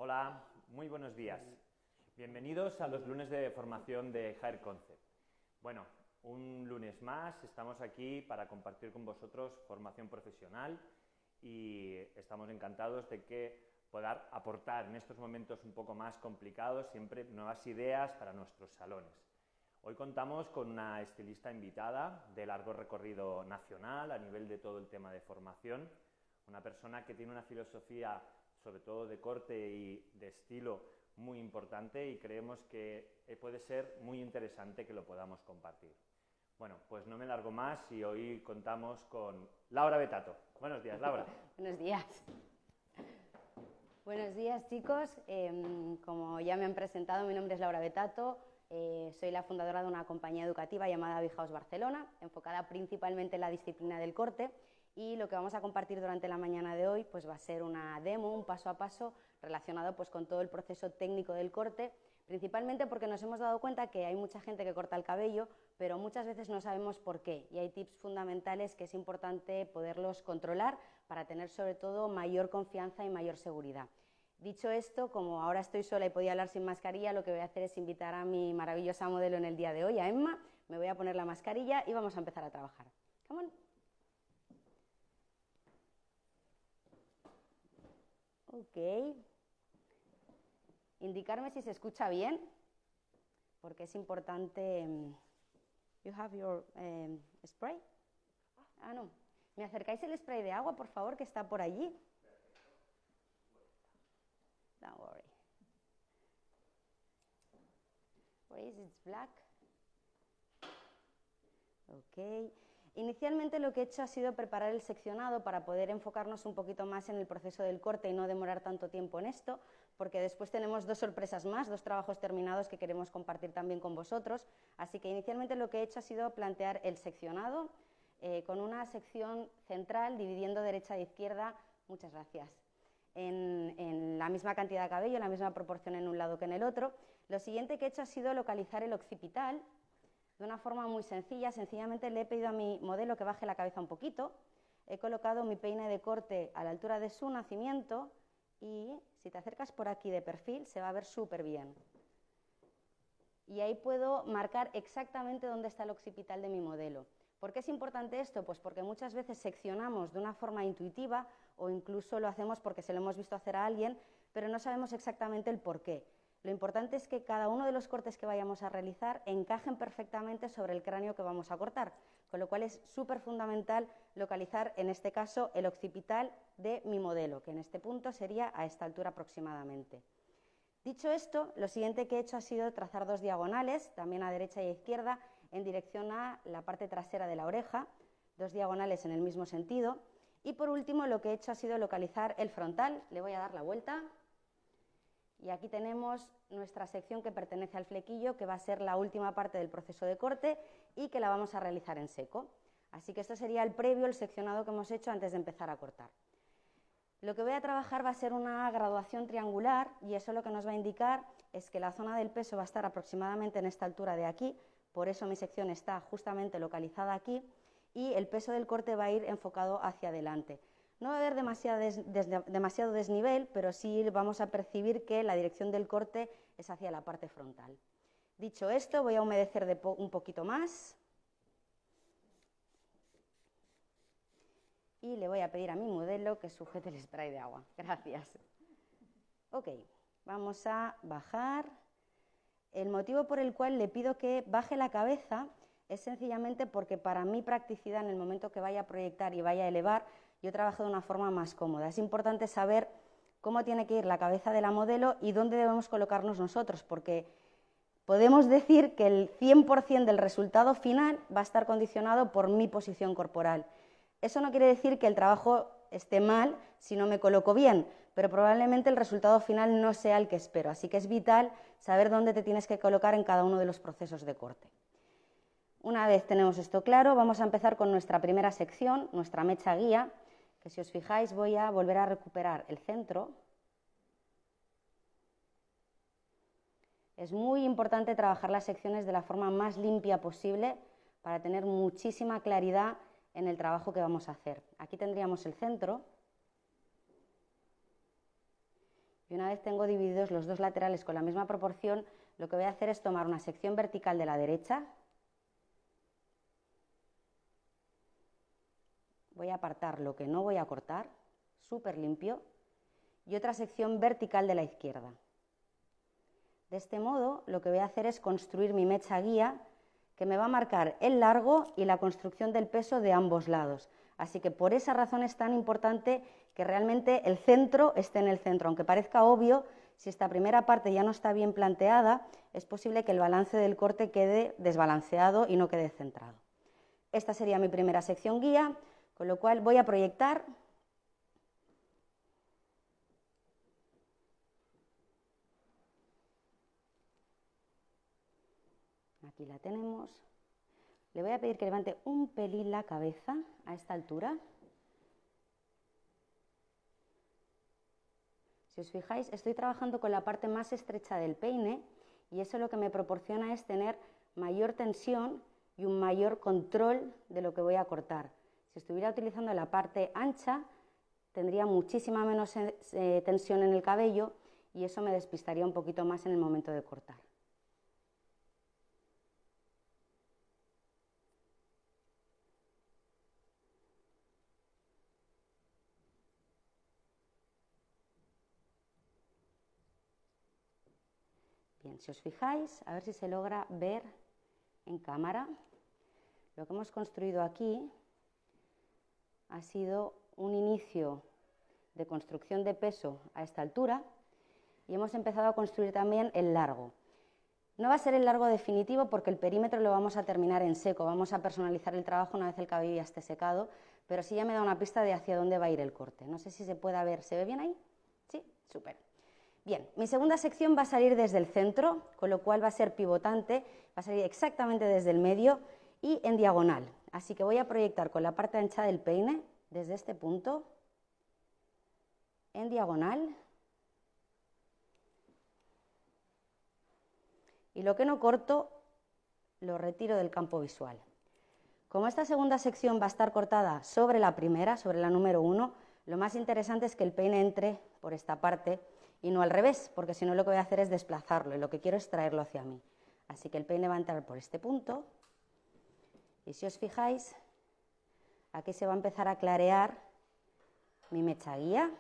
Hola, muy buenos días. Bienvenidos a los lunes de formación de Hair Concept. Bueno, un lunes más, estamos aquí para compartir con vosotros formación profesional y estamos encantados de que poder aportar en estos momentos un poco más complicados siempre nuevas ideas para nuestros salones. Hoy contamos con una estilista invitada de largo recorrido nacional a nivel de todo el tema de formación, una persona que tiene una filosofía sobre todo de corte y de estilo muy importante y creemos que puede ser muy interesante que lo podamos compartir. Bueno, pues no me largo más y hoy contamos con Laura Betato. Buenos días, Laura. Buenos días. Buenos días, chicos. Como ya me han presentado, mi nombre es Laura Betato. Soy la fundadora de una compañía educativa llamada Big-Haus Barcelona, enfocada principalmente en la disciplina del corte. Y lo que vamos a compartir durante la mañana de hoy pues va a ser una demo, un paso a paso relacionado pues con todo el proceso técnico del corte, principalmente porque nos hemos dado cuenta que hay mucha gente que corta el cabello, pero muchas veces no sabemos por qué, y hay tips fundamentales que es importante poderlos controlar para tener sobre todo mayor confianza y mayor seguridad. Dicho esto, como ahora estoy sola y podía hablar sin mascarilla, lo que voy a hacer es invitar a mi maravillosa modelo en el día de hoy, a Emma. Me voy a poner la mascarilla y vamos a empezar a trabajar. Come on. Ok. Indicarme si se escucha bien, porque es importante. You have your spray? Ah, no. ¿Me acercáis el spray de agua, por favor, que está por allí? Don't worry. Where is it? It's black. Ok. Inicialmente lo que he hecho ha sido preparar el seccionado para poder enfocarnos un poquito más en el proceso del corte y no demorar tanto tiempo en esto, porque después tenemos dos sorpresas más, dos trabajos terminados que queremos compartir también con vosotros. Así que inicialmente lo que he hecho ha sido plantear el seccionado con una sección central dividiendo derecha e izquierda, muchas gracias, en la misma cantidad de cabello, en la misma proporción en un lado que en el otro. Lo siguiente que he hecho ha sido localizar el occipital. De una forma muy sencilla, sencillamente le he pedido a mi modelo que baje la cabeza un poquito, he colocado mi peine de corte a la altura de su nacimiento y si te acercas por aquí de perfil se va a ver súper bien. Y ahí puedo marcar exactamente dónde está el occipital de mi modelo. ¿Por qué es importante esto? Pues porque muchas veces seccionamos de una forma intuitiva o incluso lo hacemos porque se lo hemos visto hacer a alguien, pero no sabemos exactamente el por qué. Lo importante es que cada uno de los cortes que vayamos a realizar encajen perfectamente sobre el cráneo que vamos a cortar, con lo cual es súper fundamental localizar, en este caso, el occipital de mi modelo, que en este punto sería a esta altura aproximadamente. Dicho esto, lo siguiente que he hecho ha sido trazar dos diagonales, también a derecha y a izquierda, en dirección a la parte trasera de la oreja, dos diagonales en el mismo sentido. Y por último, lo que he hecho ha sido localizar el frontal. Le voy a dar la vuelta. Y aquí tenemos nuestra sección que pertenece al flequillo, que va a ser la última parte del proceso de corte y que la vamos a realizar en seco. Así que esto sería el previo, el seccionado que hemos hecho antes de empezar a cortar. Lo que voy a trabajar va a ser una graduación triangular y eso lo que nos va a indicar es que la zona del peso va a estar aproximadamente en esta altura de aquí, por eso mi sección está justamente localizada aquí y el peso del corte va a ir enfocado hacia adelante. No va a haber demasiado desnivel, pero sí vamos a percibir que la dirección del corte es hacia la parte frontal. Dicho esto, voy a humedecer un poquito más y le voy a pedir a mi modelo que sujete el spray de agua. Gracias. Ok, vamos a bajar. El motivo por el cual le pido que baje la cabeza es sencillamente porque para mi practicidad en el momento que vaya a proyectar y vaya a elevar, yo trabajo de una forma más cómoda. Es importante saber cómo tiene que ir la cabeza de la modelo y dónde debemos colocarnos nosotros, porque podemos decir que el 100% del resultado final va a estar condicionado por mi posición corporal. Eso no quiere decir que el trabajo esté mal si no me coloco bien, pero probablemente el resultado final no sea el que espero. Así que es vital saber dónde te tienes que colocar en cada uno de los procesos de corte. Una vez tenemos esto claro, vamos a empezar con nuestra primera sección, nuestra mecha guía, que si os fijáis voy a volver a recuperar el centro. Es muy importante trabajar las secciones de la forma más limpia posible para tener muchísima claridad en el trabajo que vamos a hacer. Aquí tendríamos el centro Y una vez tengo divididos los dos laterales con la misma proporción, lo que voy a hacer es tomar una sección vertical de la derecha. Voy a apartar lo que no voy a cortar, súper limpio, y otra sección vertical de la izquierda. De este modo, lo que voy a hacer es construir mi mecha guía, que me va a marcar el largo y la construcción del peso de ambos lados. Así que por esa razón es tan importante que realmente el centro esté en el centro. Aunque parezca obvio, si esta primera parte ya no está bien planteada, es posible que el balance del corte quede desbalanceado y no quede centrado. Esta sería mi primera sección guía, con lo cual voy a proyectar. Aquí la tenemos. Le voy a pedir que levante un pelín la cabeza a esta altura. Si os fijáis, estoy trabajando con la parte más estrecha del peine y eso lo que me proporciona es tener mayor tensión y un mayor control de lo que voy a cortar. Si estuviera utilizando la parte ancha, tendría muchísima menos tensión en el cabello y eso me despistaría un poquito más en el momento de cortar. Bien, si os fijáis, a ver si se logra ver en cámara, lo que hemos construido aquí ha sido un inicio de construcción de peso a esta altura y hemos empezado a construir también el largo. No va a ser el largo definitivo porque el perímetro lo vamos a terminar en seco, vamos a personalizar el trabajo una vez el cabello ya esté secado, pero sí ya me da una pista de hacia dónde va a ir el corte. No sé si se puede ver, ¿se ve bien ahí? Sí, súper. Bien, mi segunda sección va a salir desde el centro, con lo cual va a ser pivotante, va a salir exactamente desde el medio y en diagonal. Así que voy a proyectar con la parte ancha del peine, desde este punto, en diagonal. Y lo que no corto, lo retiro del campo visual. Como esta segunda sección va a estar cortada sobre la primera, sobre la número 1, lo más interesante es que el peine entre por esta parte y no al revés, porque si no lo que voy a hacer es desplazarlo y lo que quiero es traerlo hacia mí. Así que el peine va a entrar por este punto y si os fijáis, aquí se va a empezar a clarear mi mecha guía.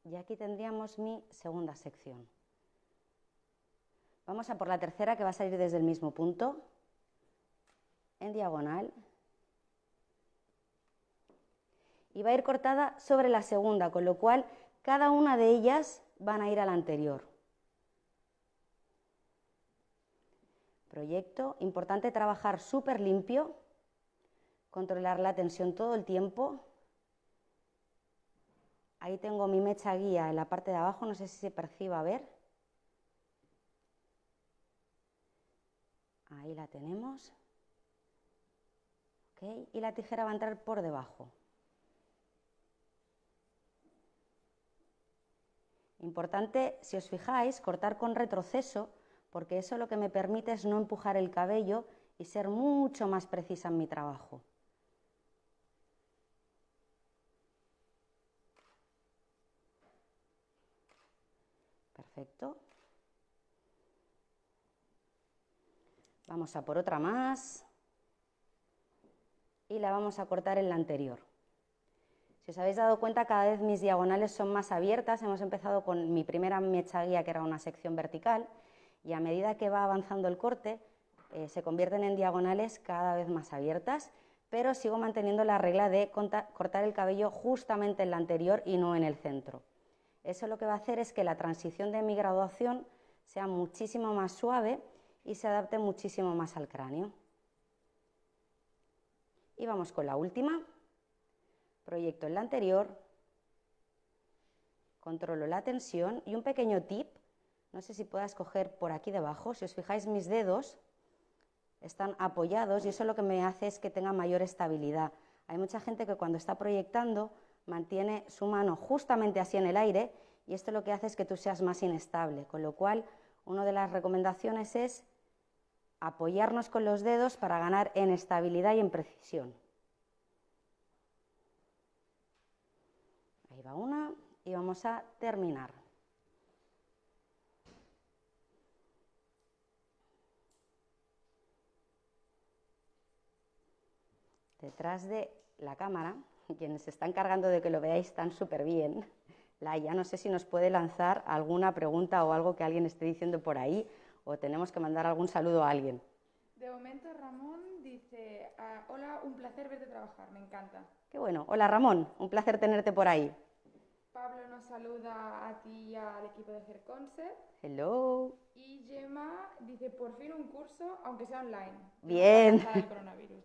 Y aquí tendríamos mi segunda sección. Vamos a por la tercera, que va a salir desde el mismo punto, en diagonal. Y va a ir cortada sobre la segunda, con lo cual cada una de ellas van a ir a la anterior. Proyecto, importante trabajar súper limpio, controlar la tensión todo el tiempo. Ahí tengo mi mecha guía en la parte de abajo, no sé si se percibe, a ver. Ahí la tenemos. Okay. Y la tijera va a entrar por debajo. Importante, si os fijáis, cortar con retroceso, porque eso lo que me permite es no empujar el cabello y ser mucho más precisa en mi trabajo. Perfecto. Vamos a por otra más y la vamos a cortar en la anterior. Si os habéis dado cuenta, cada vez mis diagonales son más abiertas. Hemos empezado con mi primera mecha guía, que era una sección vertical, y a medida que va avanzando el corte, se convierten en diagonales cada vez más abiertas, pero sigo manteniendo la regla de cortar el cabello justamente en la anterior y no en el centro. Eso lo que va a hacer es que la transición de mi graduación sea muchísimo más suave y se adapte muchísimo más al cráneo. Y vamos con la última. Proyecto en la anterior, controlo la tensión y un pequeño tip, no sé si puedas coger por aquí debajo, si os fijáis mis dedos están apoyados y eso lo que me hace es que tenga mayor estabilidad. Hay mucha gente que cuando está proyectando mantiene su mano justamente así en el aire y esto lo que hace es que tú seas más inestable, con lo cual una de las recomendaciones es apoyarnos con los dedos para ganar en estabilidad y en precisión. Ahí va una y vamos a terminar. Detrás de la cámara, quienes se están encargando de que lo veáis están súper bien. Laia, no sé si nos puede lanzar alguna pregunta o algo que alguien esté diciendo por ahí, o tenemos que mandar algún saludo a alguien. De momento Ramón dice, hola, un placer verte trabajar, me encanta. Qué bueno. Hola Ramón, un placer tenerte por ahí. Pablo nos saluda a ti y al equipo de Hair Concept. Hello. Y Gemma dice, por fin un curso, aunque sea online. Bien. Para el coronavirus.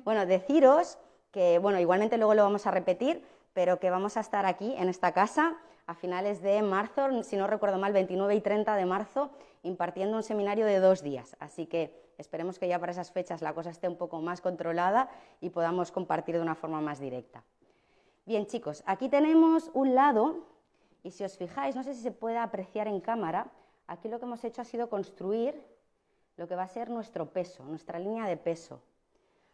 Bueno, deciros que, bueno, igualmente luego lo vamos a repetir, pero que vamos a estar aquí en esta casa a finales de marzo, si no recuerdo mal, 29 y 30 de marzo, impartiendo un seminario de 2 días. Así que esperemos que ya para esas fechas la cosa esté un poco más controlada y podamos compartir de una forma más directa. Bien, chicos, aquí tenemos un lado, y si os fijáis, no sé si se puede apreciar en cámara, aquí lo que hemos hecho ha sido construir lo que va a ser nuestro peso, nuestra línea de peso.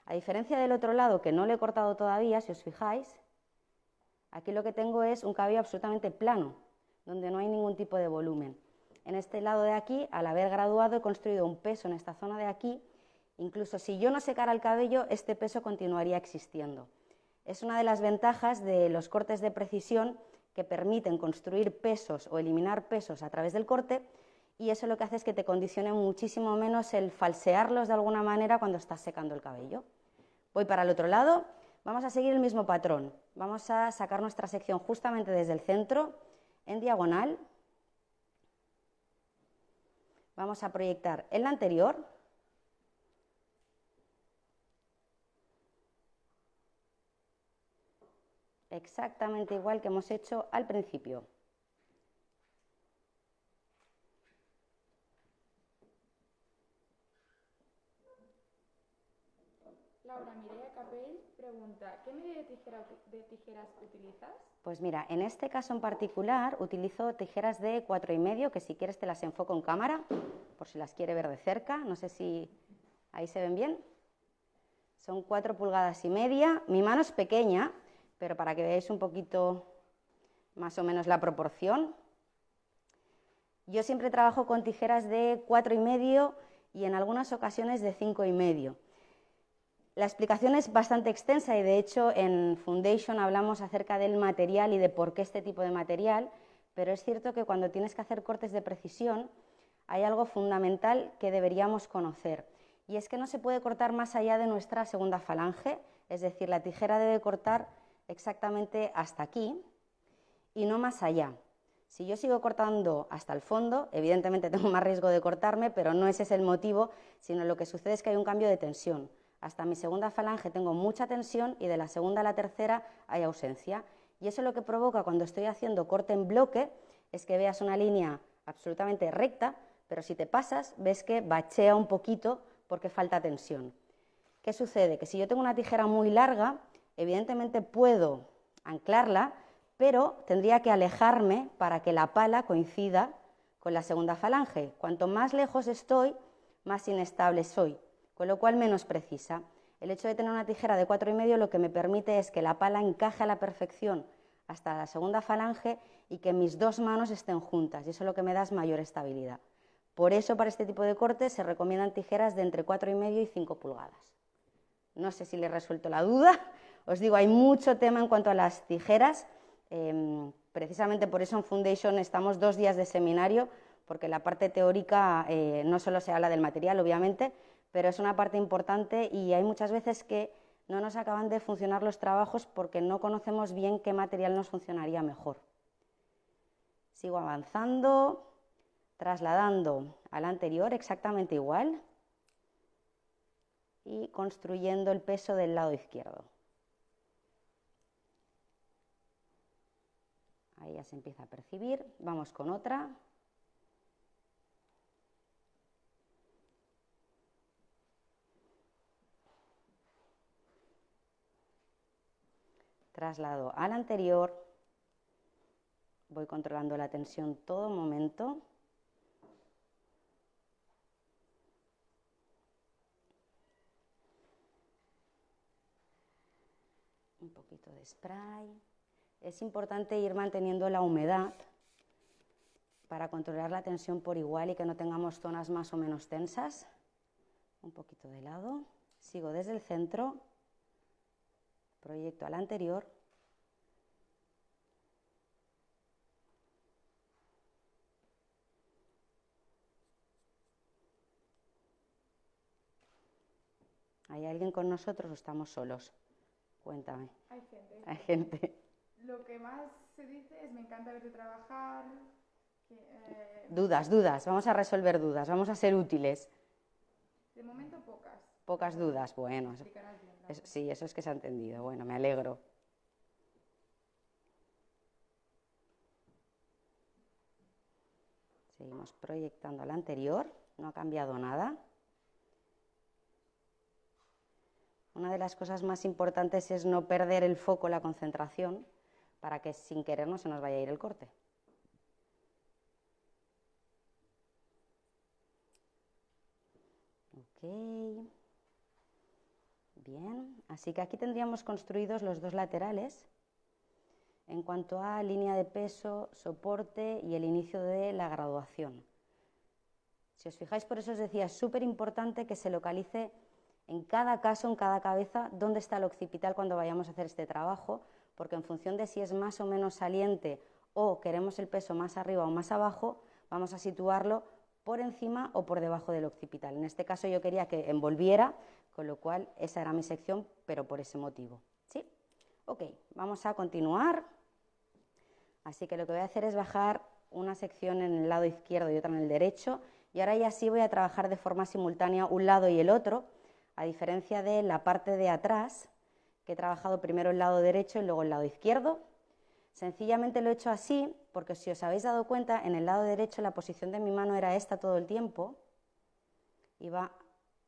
A diferencia del otro lado, que no lo he cortado todavía, si os fijáis, aquí lo que tengo es un cabello absolutamente plano, donde no hay ningún tipo de volumen. En este lado de aquí, al haber graduado, he construido un peso en esta zona de aquí. Incluso si yo no secara el cabello, este peso continuaría existiendo. Es una de las ventajas de los cortes de precisión que permiten construir pesos o eliminar pesos a través del corte, y eso lo que hace es que te condicione muchísimo menos el falsearlos de alguna manera cuando estás secando el cabello. Voy para el otro lado, vamos a seguir el mismo patrón. Vamos a sacar nuestra sección justamente desde el centro, en diagonal. Vamos a proyectar en la anterior. Exactamente igual que hemos hecho al principio. Laura Mireia Capell pregunta, ¿qué medida de tijeras utilizas? Pues mira, en este caso en particular utilizo tijeras de 4,5, que si quieres te las enfoco en cámara, por si las quiere ver de cerca. No sé si ahí se ven bien. Son 4,5 pulgadas. Mi mano es pequeña, pero para que veáis un poquito más o menos la proporción. Yo siempre trabajo con tijeras de 4,5 y en algunas ocasiones de 5,5. La explicación es bastante extensa y de hecho en Foundation hablamos acerca del material y de por qué este tipo de material, pero es cierto que cuando tienes que hacer cortes de precisión hay algo fundamental que deberíamos conocer, y es que no se puede cortar más allá de nuestra segunda falange, es decir, la tijera debe cortar exactamente hasta aquí y no más allá. Si yo sigo cortando hasta el fondo, evidentemente tengo más riesgo de cortarme, pero no ese es el motivo, sino lo que sucede es que hay un cambio de tensión. Hasta mi segunda falange tengo mucha tensión y de la segunda a la tercera hay ausencia. Y eso lo que provoca cuando estoy haciendo corte en bloque es que veas una línea absolutamente recta, pero si te pasas ves que bachea un poquito porque falta tensión. ¿Qué sucede? Que si yo tengo una tijera muy larga, evidentemente puedo anclarla, pero tendría que alejarme para que la pala coincida con la segunda falange. Cuanto más lejos estoy, más inestable soy, con lo cual menos precisa. El hecho de tener una tijera de 4,5 lo que me permite es que la pala encaje a la perfección hasta la segunda falange y que mis dos manos estén juntas, y eso lo que me da es mayor estabilidad. Por eso para este tipo de cortes se recomiendan tijeras de entre 4,5 y 5 pulgadas. No sé si le he resuelto la duda. Os digo, hay mucho tema en cuanto a las tijeras. Precisamente por eso en Foundation estamos 2 días de seminario, porque la parte teórica no solo se habla del material, obviamente, pero es una parte importante y hay muchas veces que no nos acaban de funcionar los trabajos porque no conocemos bien qué material nos funcionaría mejor. Sigo avanzando, trasladando al anterior exactamente igual y construyendo el peso del lado izquierdo. Ahí ya se empieza a percibir. Vamos con otra. traslado al anterior, voy controlando la tensión todo momento. Un poquito de spray. Es importante ir manteniendo la humedad para controlar la tensión por igual y que no tengamos zonas más o menos tensas. Un poquito de lado. Sigo desde el centro. Proyecto al anterior. ¿Hay alguien con nosotros o estamos solos? Cuéntame. Hay gente. Hay gente. Lo que más se dice es: me encanta verte trabajar. Dudas. Vamos a resolver dudas. Vamos a ser útiles. De momento pocas. Pocas dudas. Bueno, Explicarás bien, ¿no? sí, eso es que se ha entendido. Bueno, me alegro. Seguimos proyectando al anterior. No ha cambiado nada. Una de las cosas más importantes es no perder el foco, la concentración, para que sin querer no se nos vaya a ir el corte. Ok. Bien, así que aquí tendríamos construidos los dos laterales en cuanto a línea de peso, soporte y el inicio de la graduación. Si os fijáis, por eso os decía, es súper importante que se localice en cada caso, en cada cabeza, dónde está el occipital cuando vayamos a hacer este trabajo, porque en función de si es más o menos saliente o queremos el peso más arriba o más abajo, vamos a situarlo por encima o por debajo del occipital. En este caso yo quería que envolviera, con lo cual esa era mi sección, pero por ese motivo. ¿Sí? Ok, vamos a continuar. Así que lo que voy a hacer es bajar una sección en el lado izquierdo y otra en el derecho, y ahora ya sí voy a trabajar de forma simultánea un lado y el otro, a diferencia de la parte de atrás, que he trabajado primero el lado derecho y luego el lado izquierdo. Sencillamente lo he hecho así porque, si os habéis dado cuenta, en el lado derecho la posición de mi mano era esta todo el tiempo. Iba,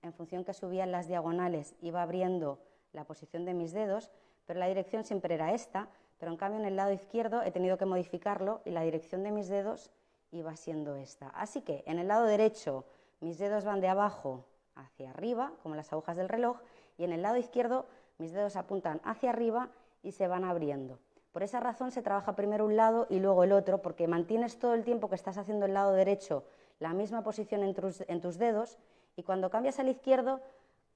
en función que subían las diagonales, iba abriendo la posición de mis dedos, pero la dirección siempre era esta. Pero en cambio en el lado izquierdo he tenido que modificarlo y la dirección de mis dedos iba siendo esta. Así que en el lado derecho mis dedos van de abajo hacia arriba, como las agujas del reloj, y en el lado izquierdo mis dedos apuntan hacia arriba y se van abriendo. Por esa razón se trabaja primero un lado y luego el otro, porque mantienes todo el tiempo que estás haciendo el lado derecho la misma posición en tus dedos, y cuando cambias al izquierdo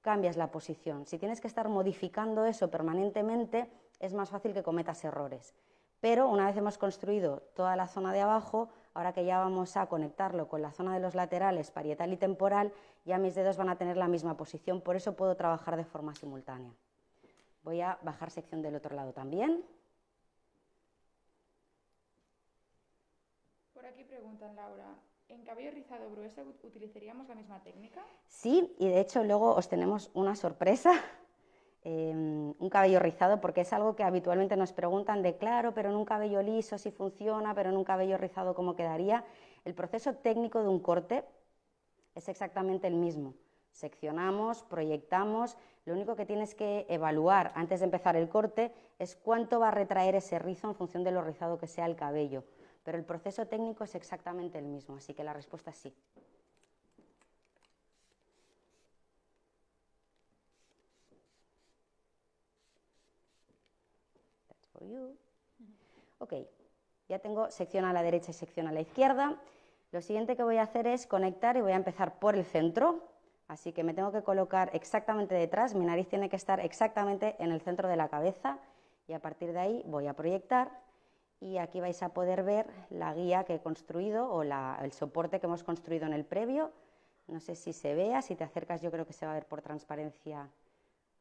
cambias la posición. Si tienes que estar modificando eso permanentemente, es más fácil que cometas errores. Pero una vez hemos construido toda la zona de abajo, ahora que ya vamos a conectarlo con la zona de los laterales, parietal y temporal, ya mis dedos van a tener la misma posición, por eso puedo trabajar de forma simultánea. Voy a bajar sección del otro lado también. Por aquí preguntan, Laura, ¿en cabello rizado grueso utilizaríamos la misma técnica? Sí, y de hecho luego os tenemos una sorpresa. Un cabello rizado, porque es algo que habitualmente nos preguntan de, claro, pero en un cabello liso sí funciona, pero en un cabello rizado ¿cómo quedaría? El proceso técnico de un corte es exactamente el mismo. Seccionamos, proyectamos, lo único que tienes que evaluar antes de empezar el corte es cuánto va a retraer ese rizo en función de lo rizado que sea el cabello, pero el proceso técnico es exactamente el mismo, así que la respuesta es sí. Ok, ya tengo sección a la derecha y sección a la izquierda. Lo siguiente que voy a hacer es conectar y voy a empezar por el centro, así que me tengo que colocar exactamente detrás, mi nariz tiene que estar exactamente en el centro de la cabeza, y a partir de ahí voy a proyectar, y aquí vais a poder ver la guía que he construido o el soporte que hemos construido en el previo. No sé si se vea, si te acercas yo creo que se va a ver por transparencia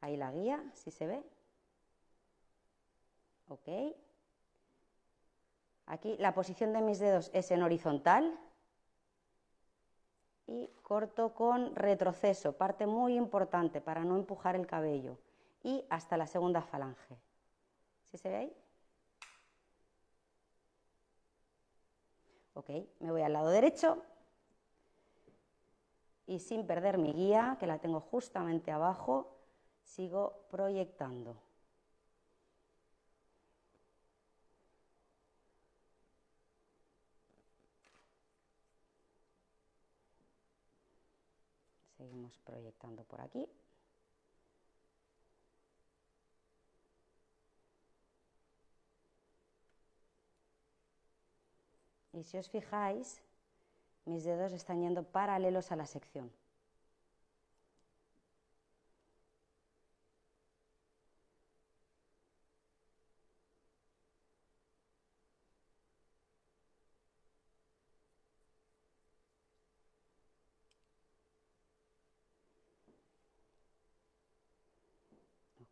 ahí la guía, si se ve. Ok. Aquí la posición de mis dedos es en horizontal y corto con retroceso, parte muy importante para no empujar el cabello, y hasta la segunda falange. ¿Sí se ve ahí? Ok, me voy al lado derecho y sin perder mi guía, que la tengo justamente abajo, sigo proyectando. Seguimos proyectando por aquí. Y si os fijáis, mis dedos están yendo paralelos a la sección.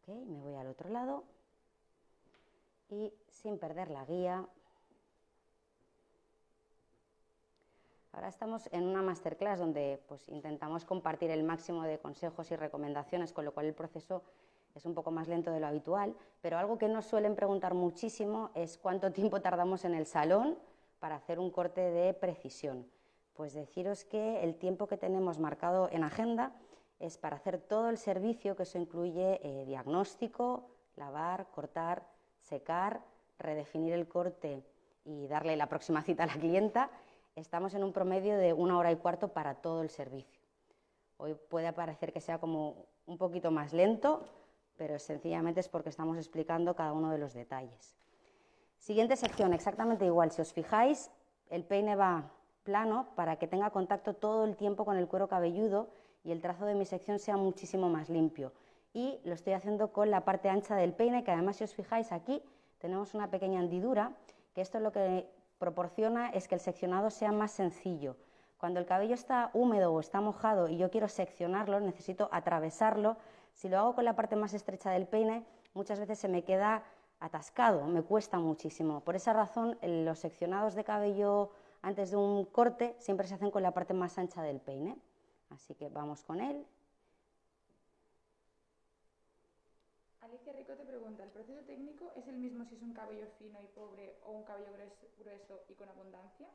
Ok, me voy al otro lado y sin perder la guía. Ahora estamos en una masterclass donde pues, intentamos compartir el máximo de consejos y recomendaciones, con lo cual el proceso es un poco más lento de lo habitual, pero algo que nos suelen preguntar muchísimo es cuánto tiempo tardamos en el salón para hacer un corte de precisión. Pues deciros que el tiempo que tenemos marcado en agenda es para hacer todo el servicio, que eso incluye diagnóstico, lavar, cortar, secar, redefinir el corte y darle la próxima cita a la clienta. Estamos en un promedio de 1 hora y cuarto para todo el servicio. Hoy puede parecer que sea como un poquito más lento, pero sencillamente es porque estamos explicando cada uno de los detalles. Siguiente sección, exactamente igual. Si os fijáis, el peine va plano para que tenga contacto todo el tiempo con el cuero cabelludo y el trazo de mi sección sea muchísimo más limpio. Y lo estoy haciendo con la parte ancha del peine, que además, si os fijáis aquí, tenemos una pequeña hendidura, que esto es lo que proporciona es que el seccionado sea más sencillo. Cuando el cabello está húmedo o está mojado y yo quiero seccionarlo, necesito atravesarlo. Si lo hago con la parte más estrecha del peine, muchas veces se me queda atascado, me cuesta muchísimo. Por esa razón, los seccionados de cabello antes de un corte siempre se hacen con la parte más ancha del peine. Así que vamos con él. Alicia Rico te pregunta, ¿el proceso técnico es el mismo si es un cabello fino y pobre o un cabello grueso y con abundancia?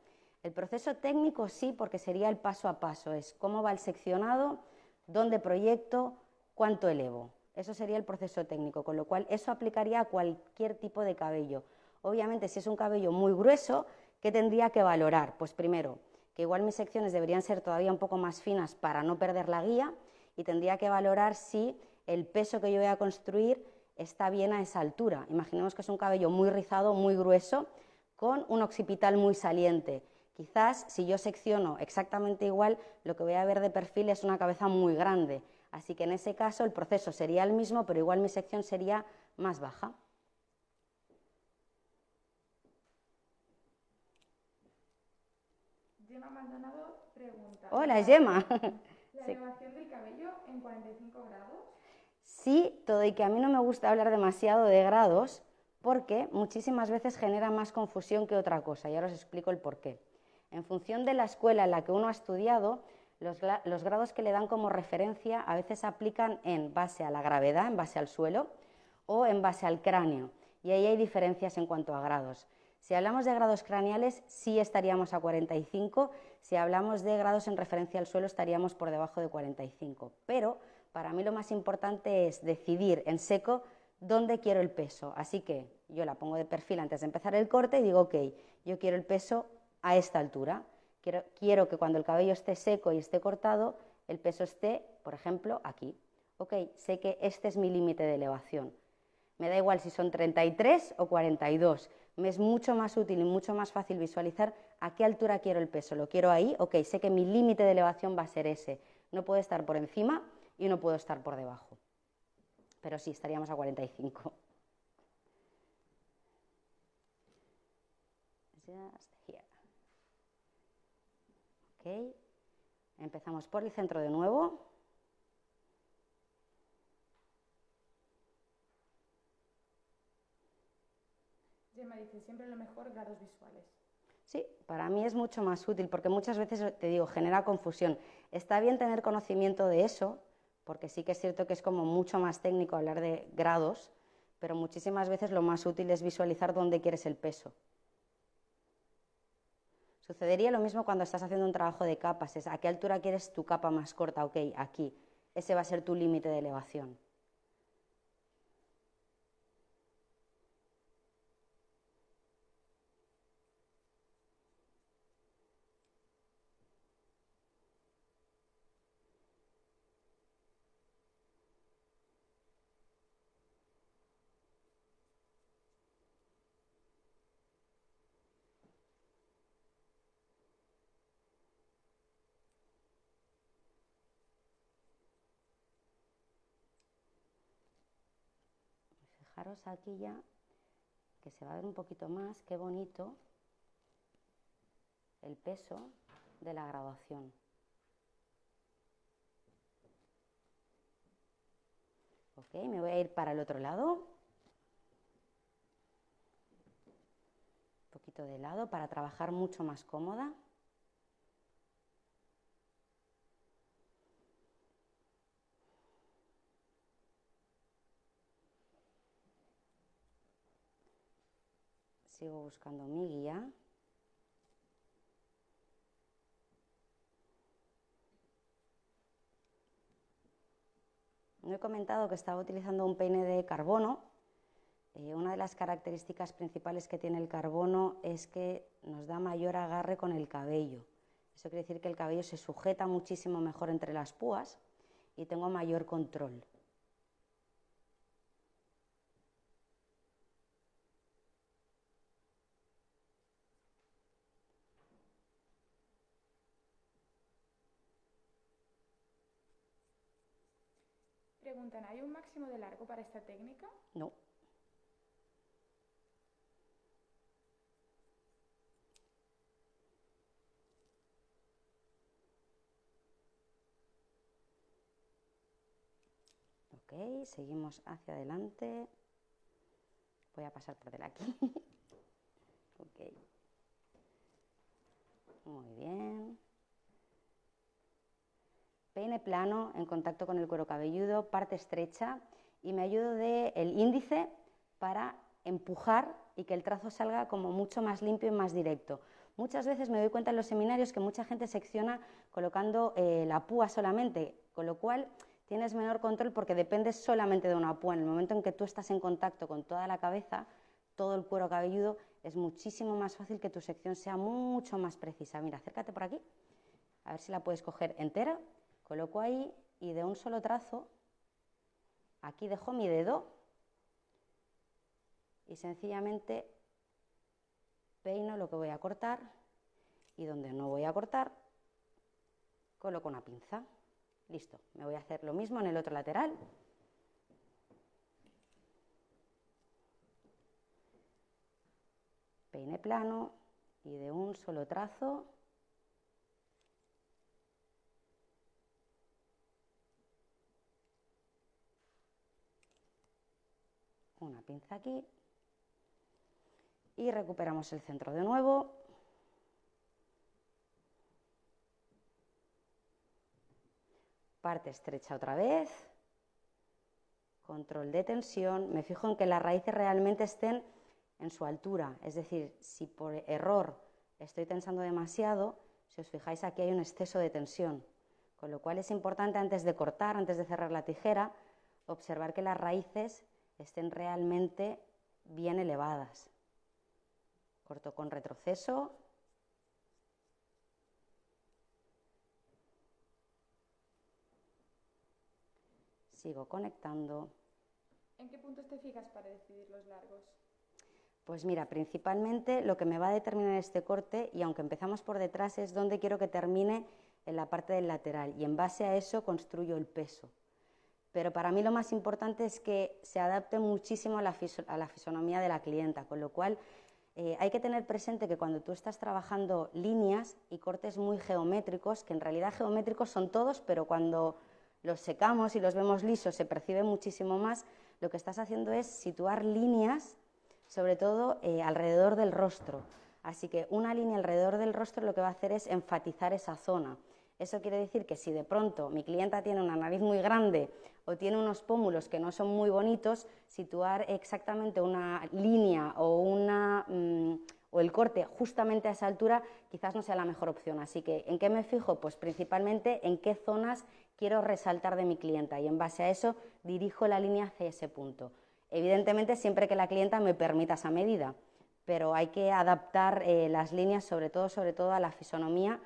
El proceso técnico sí, porque sería el paso a paso, es cómo va el seccionado, dónde proyecto, cuánto elevo. Eso sería el proceso técnico, con lo cual eso aplicaría a cualquier tipo de cabello. Obviamente, si es un cabello muy grueso, ¿qué tendría que valorar? Pues primero, que igual mis secciones deberían ser todavía un poco más finas para no perder la guía, y tendría que valorar si el peso que yo voy a construir está bien a esa altura. Imaginemos que es un cabello muy rizado, muy grueso, con un occipital muy saliente. Quizás si yo secciono exactamente igual, lo que voy a ver de perfil es una cabeza muy grande. Así que en ese caso el proceso sería el mismo, pero igual mi sección sería más baja. Gemma Maldonado pregunta... Hola, Gemma. ¿La elevación del cabello en 45 grados? Sí, todo y que a mí no me gusta hablar demasiado de grados, porque muchísimas veces genera más confusión que otra cosa, y ahora os explico el porqué. En función de la escuela en la que uno ha estudiado, los grados que le dan como referencia a veces aplican en base a la gravedad, en base al suelo, o en base al cráneo, y ahí hay diferencias en cuanto a grados. Si hablamos de grados craneales, sí estaríamos a 45, si hablamos de grados en referencia al suelo, estaríamos por debajo de 45, pero para mí lo más importante es decidir en seco dónde quiero el peso, así que yo la pongo de perfil antes de empezar el corte y digo, ok, yo quiero el peso a esta altura, quiero que cuando el cabello esté seco y esté cortado, el peso esté, por ejemplo, aquí. Ok, sé que este es mi límite de elevación. Me da igual si son 33 o 42, me es mucho más útil y mucho más fácil visualizar a qué altura quiero el peso. ¿Lo quiero ahí? Ok, sé que mi límite de elevación va a ser ese. No puede estar por encima y no puedo estar por debajo. Pero sí, estaríamos a 45. Just here. Ok, empezamos por el centro de nuevo. Gemma dice, siempre lo mejor, grados visuales. Sí, para mí es mucho más útil, porque muchas veces, te digo, genera confusión. Está bien tener conocimiento de eso, porque sí que es cierto que es como mucho más técnico hablar de grados, pero muchísimas veces lo más útil es visualizar dónde quieres el peso. Sucedería lo mismo cuando estás haciendo un trabajo de capas, es a qué altura quieres tu capa más corta, ok, aquí, ese va a ser tu límite de elevación. fijaros aquí ya, que se va a ver un poquito más, qué bonito el peso de la graduación. Ok, me voy a ir para el otro lado. Un poquito de lado para trabajar mucho más cómoda. Sigo buscando mi guía. No he comentado que estaba utilizando un peine de carbono. Una de las características principales que tiene el carbono es que nos da mayor agarre con el cabello. Eso quiere decir que el cabello se sujeta muchísimo mejor entre las púas y tengo mayor control. Preguntan, ¿hay un máximo de largo para esta técnica? No. Ok, seguimos hacia adelante. Voy a pasar por aquí. Ok. Muy bien. Peine plano en contacto con el cuero cabelludo, parte estrecha, y me ayudo del índice para empujar y que el trazo salga como mucho más limpio y más directo. Muchas veces me doy cuenta en los seminarios que mucha gente secciona colocando la púa solamente, con lo cual tienes menor control porque dependes solamente de una púa. En el momento en que tú estás en contacto con toda la cabeza, todo el cuero cabelludo, es muchísimo más fácil que tu sección sea mucho más precisa. Mira, acércate por aquí, a ver si la puedes coger entera. Coloco ahí y de un solo trazo, aquí dejo mi dedo y sencillamente peino lo que voy a cortar y donde no voy a cortar, coloco una pinza. Listo, me voy a hacer lo mismo en el otro lateral. Peine plano y de un solo trazo una pinza aquí y recuperamos el centro de nuevo. Parte estrecha otra vez, control de tensión, me fijo en que las raíces realmente estén en su altura, es decir, si por error estoy tensando demasiado, si os fijáis aquí hay un exceso de tensión, con lo cual es importante antes de cortar, antes de cerrar la tijera, observar que las raíces estén realmente bien elevadas. Corto con retroceso. Sigo conectando. ¿En qué puntos te fijas para decidir los largos? Pues mira, principalmente lo que me va a determinar este corte, y aunque empezamos por detrás, es dónde quiero que termine en la parte del lateral, y en base a eso construyo el peso. Pero para mí lo más importante es que se adapte muchísimo a la fisonomía de la clienta, con lo cual hay que tener presente que cuando tú estás trabajando líneas y cortes muy geométricos, que en realidad geométricos son todos, pero cuando los secamos y los vemos lisos se percibe muchísimo más, lo que estás haciendo es situar líneas, sobre todo alrededor del rostro. Así que una línea alrededor del rostro lo que va a hacer es enfatizar esa zona. Eso quiere decir que si de pronto mi clienta tiene una nariz muy grande o tiene unos pómulos que no son muy bonitos, situar exactamente una línea o el corte justamente a esa altura quizás no sea la mejor opción. Así que, ¿en qué me fijo? Pues principalmente en qué zonas quiero resaltar de mi clienta y en base a eso dirijo la línea hacia ese punto. Evidentemente siempre que la clienta me permita esa medida, pero hay que adaptar las líneas sobre todo a la fisonomía.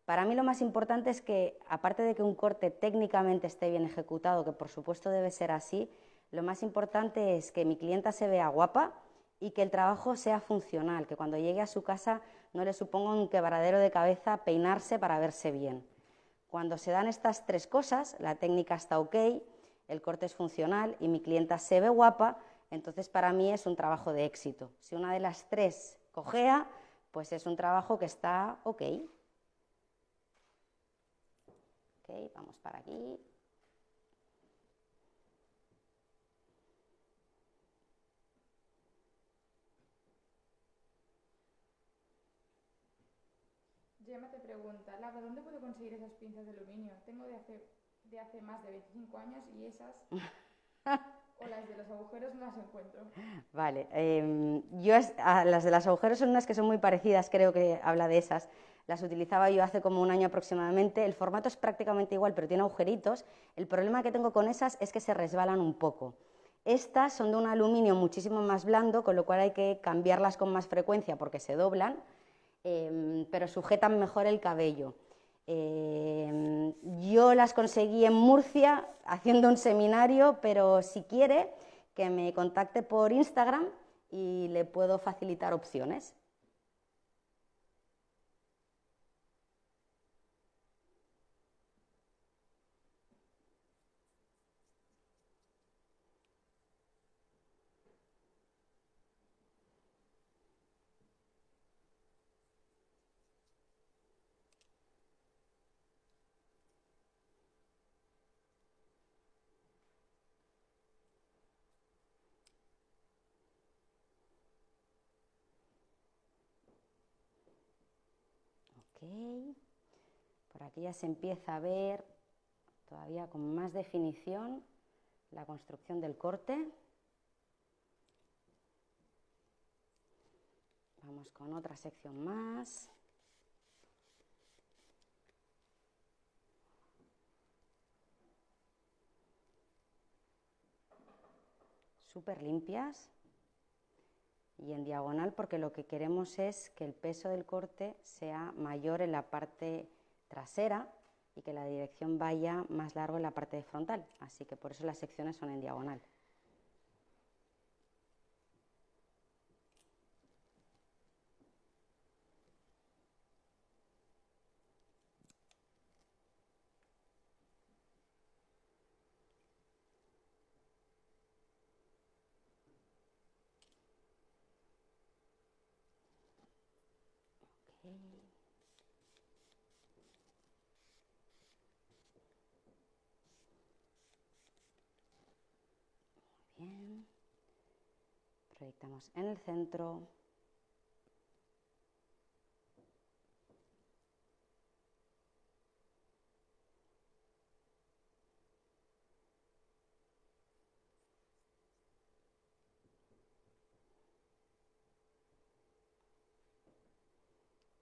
Para mí lo más importante es que, aparte de que un corte técnicamente esté bien ejecutado, que por supuesto debe ser así, lo más importante es que mi clienta se vea guapa y que el trabajo sea funcional, que cuando llegue a su casa no le suponga un quebradero de cabeza peinarse para verse bien. Cuando se dan estas tres cosas, la técnica está ok, el corte es funcional y mi clienta se ve guapa, Entonces, para mí es un trabajo de éxito. Si una de las 3 cojea, pues es un trabajo que está ok. Ok, vamos para aquí. Gemma te pregunta, Laura, ¿dónde puedo conseguir esas pinzas de aluminio? Tengo de hace más de 25 años y esas o las de los agujeros no las encuentro. Vale, las de los agujeros son unas que son muy parecidas, creo que habla de esas. Las utilizaba yo hace como un año aproximadamente. El formato es prácticamente igual, pero tiene agujeritos. El problema que tengo con esas es que se resbalan un poco. Estas son de un aluminio muchísimo más blando, con lo cual hay que cambiarlas con más frecuencia porque se doblan, pero sujetan mejor el cabello. Yo las conseguí en Murcia haciendo un seminario, pero si quiere que me contacte por Instagram y le puedo facilitar opciones. Ok, por aquí ya se empieza a ver todavía con más definición la construcción del corte. Vamos con otra sección más. Súper limpias y en diagonal porque lo que queremos es que el peso del corte sea mayor en la parte trasera y que la dirección vaya más largo en la parte frontal, así que por eso las secciones son en diagonal. Okay. Bien, proyectamos en el centro.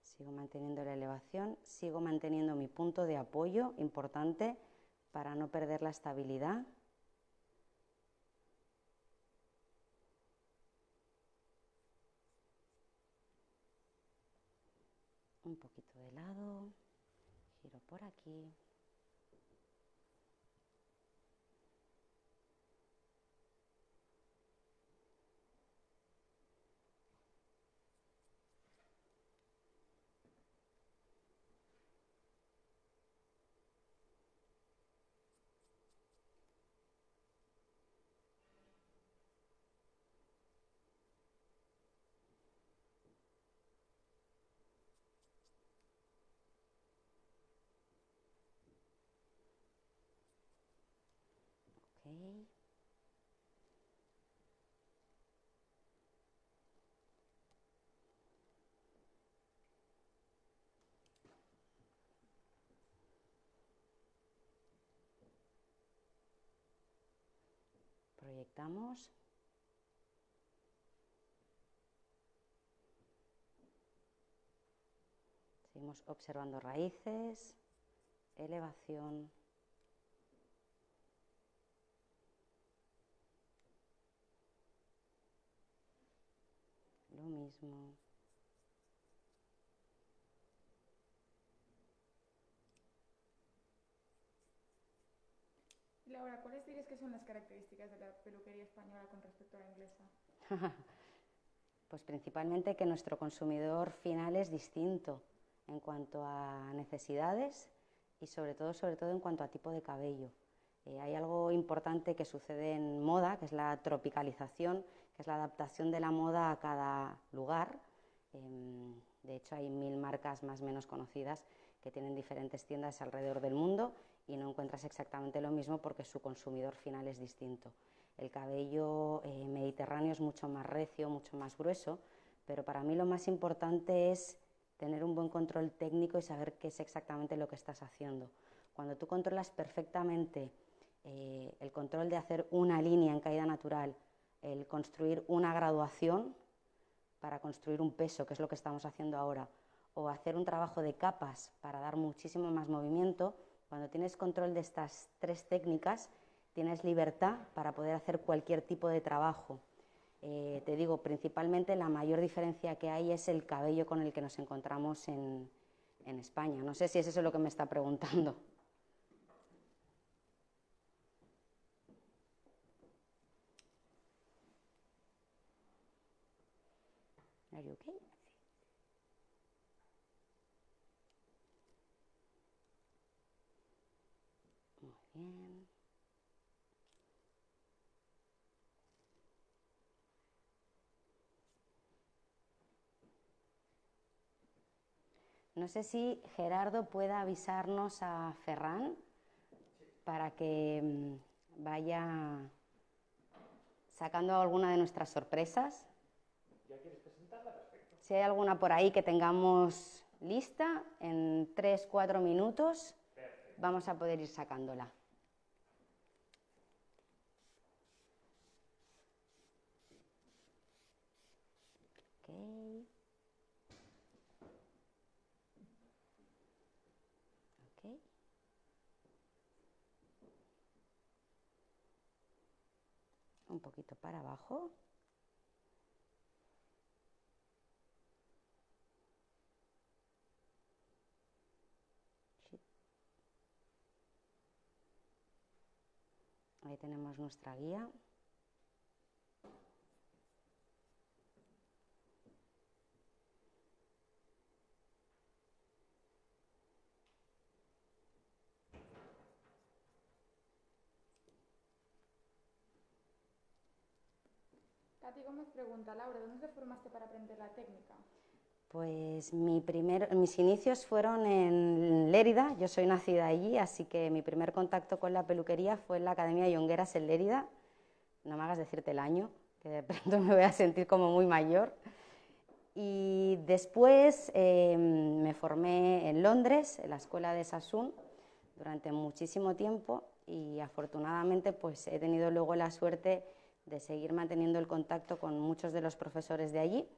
Sigo manteniendo la elevación, sigo manteniendo mi punto de apoyo, importante para no perder la estabilidad. Un poquito de lado, giro por aquí. Okay. Proyectamos. Seguimos observando raíces, elevación. Lo mismo. Laura, ¿cuáles dirías que son las características de la peluquería española con respecto a la inglesa? Pues principalmente que nuestro consumidor final es distinto en cuanto a necesidades y sobre todo en cuanto a tipo de cabello. Hay algo importante que sucede en moda, que es la tropicalización, que es la adaptación de la moda a cada lugar. De hecho, hay 1000 marcas más o menos conocidas que tienen diferentes tiendas alrededor del mundo y no encuentras exactamente lo mismo porque su consumidor final es distinto. El cabello mediterráneo es mucho más recio, mucho más grueso, pero para mí lo más importante es tener un buen control técnico y saber qué es exactamente lo que estás haciendo. Cuando tú controlas perfectamente el control de hacer una línea en caída natural, el construir una graduación para construir un peso, que es lo que estamos haciendo ahora, o hacer un trabajo de capas para dar muchísimo más movimiento, cuando tienes control de estas 3 técnicas, tienes libertad para poder hacer cualquier tipo de trabajo. Te digo, principalmente la mayor diferencia que hay es el cabello con el que nos encontramos en España. No sé si es eso lo que me está preguntando. Are you okay? Muy bien. No sé si Gerardo pueda avisarnos a Ferran para que vaya sacando alguna de nuestras sorpresas. ¿Ya quieres presentarla? Perfecto. Si hay alguna por ahí que tengamos lista, en 3-4 minutos vamos a poder ir sacándola. Okay. Okay. Un poquito para abajo. Ahí tenemos nuestra guía. Katy Gómez pregunta, Laura, ¿dónde te formaste para aprender la técnica? Pues mis inicios fueron en Lérida, yo soy nacida allí, así que mi primer contacto con la peluquería fue en la Academia Llongueras en Lérida. No me hagas decirte el año, que de pronto me voy a sentir como muy mayor. Y después me formé en Londres, en la escuela de Sassoon, durante muchísimo tiempo y afortunadamente pues he tenido luego la suerte de seguir manteniendo el contacto con muchos de los profesores de allí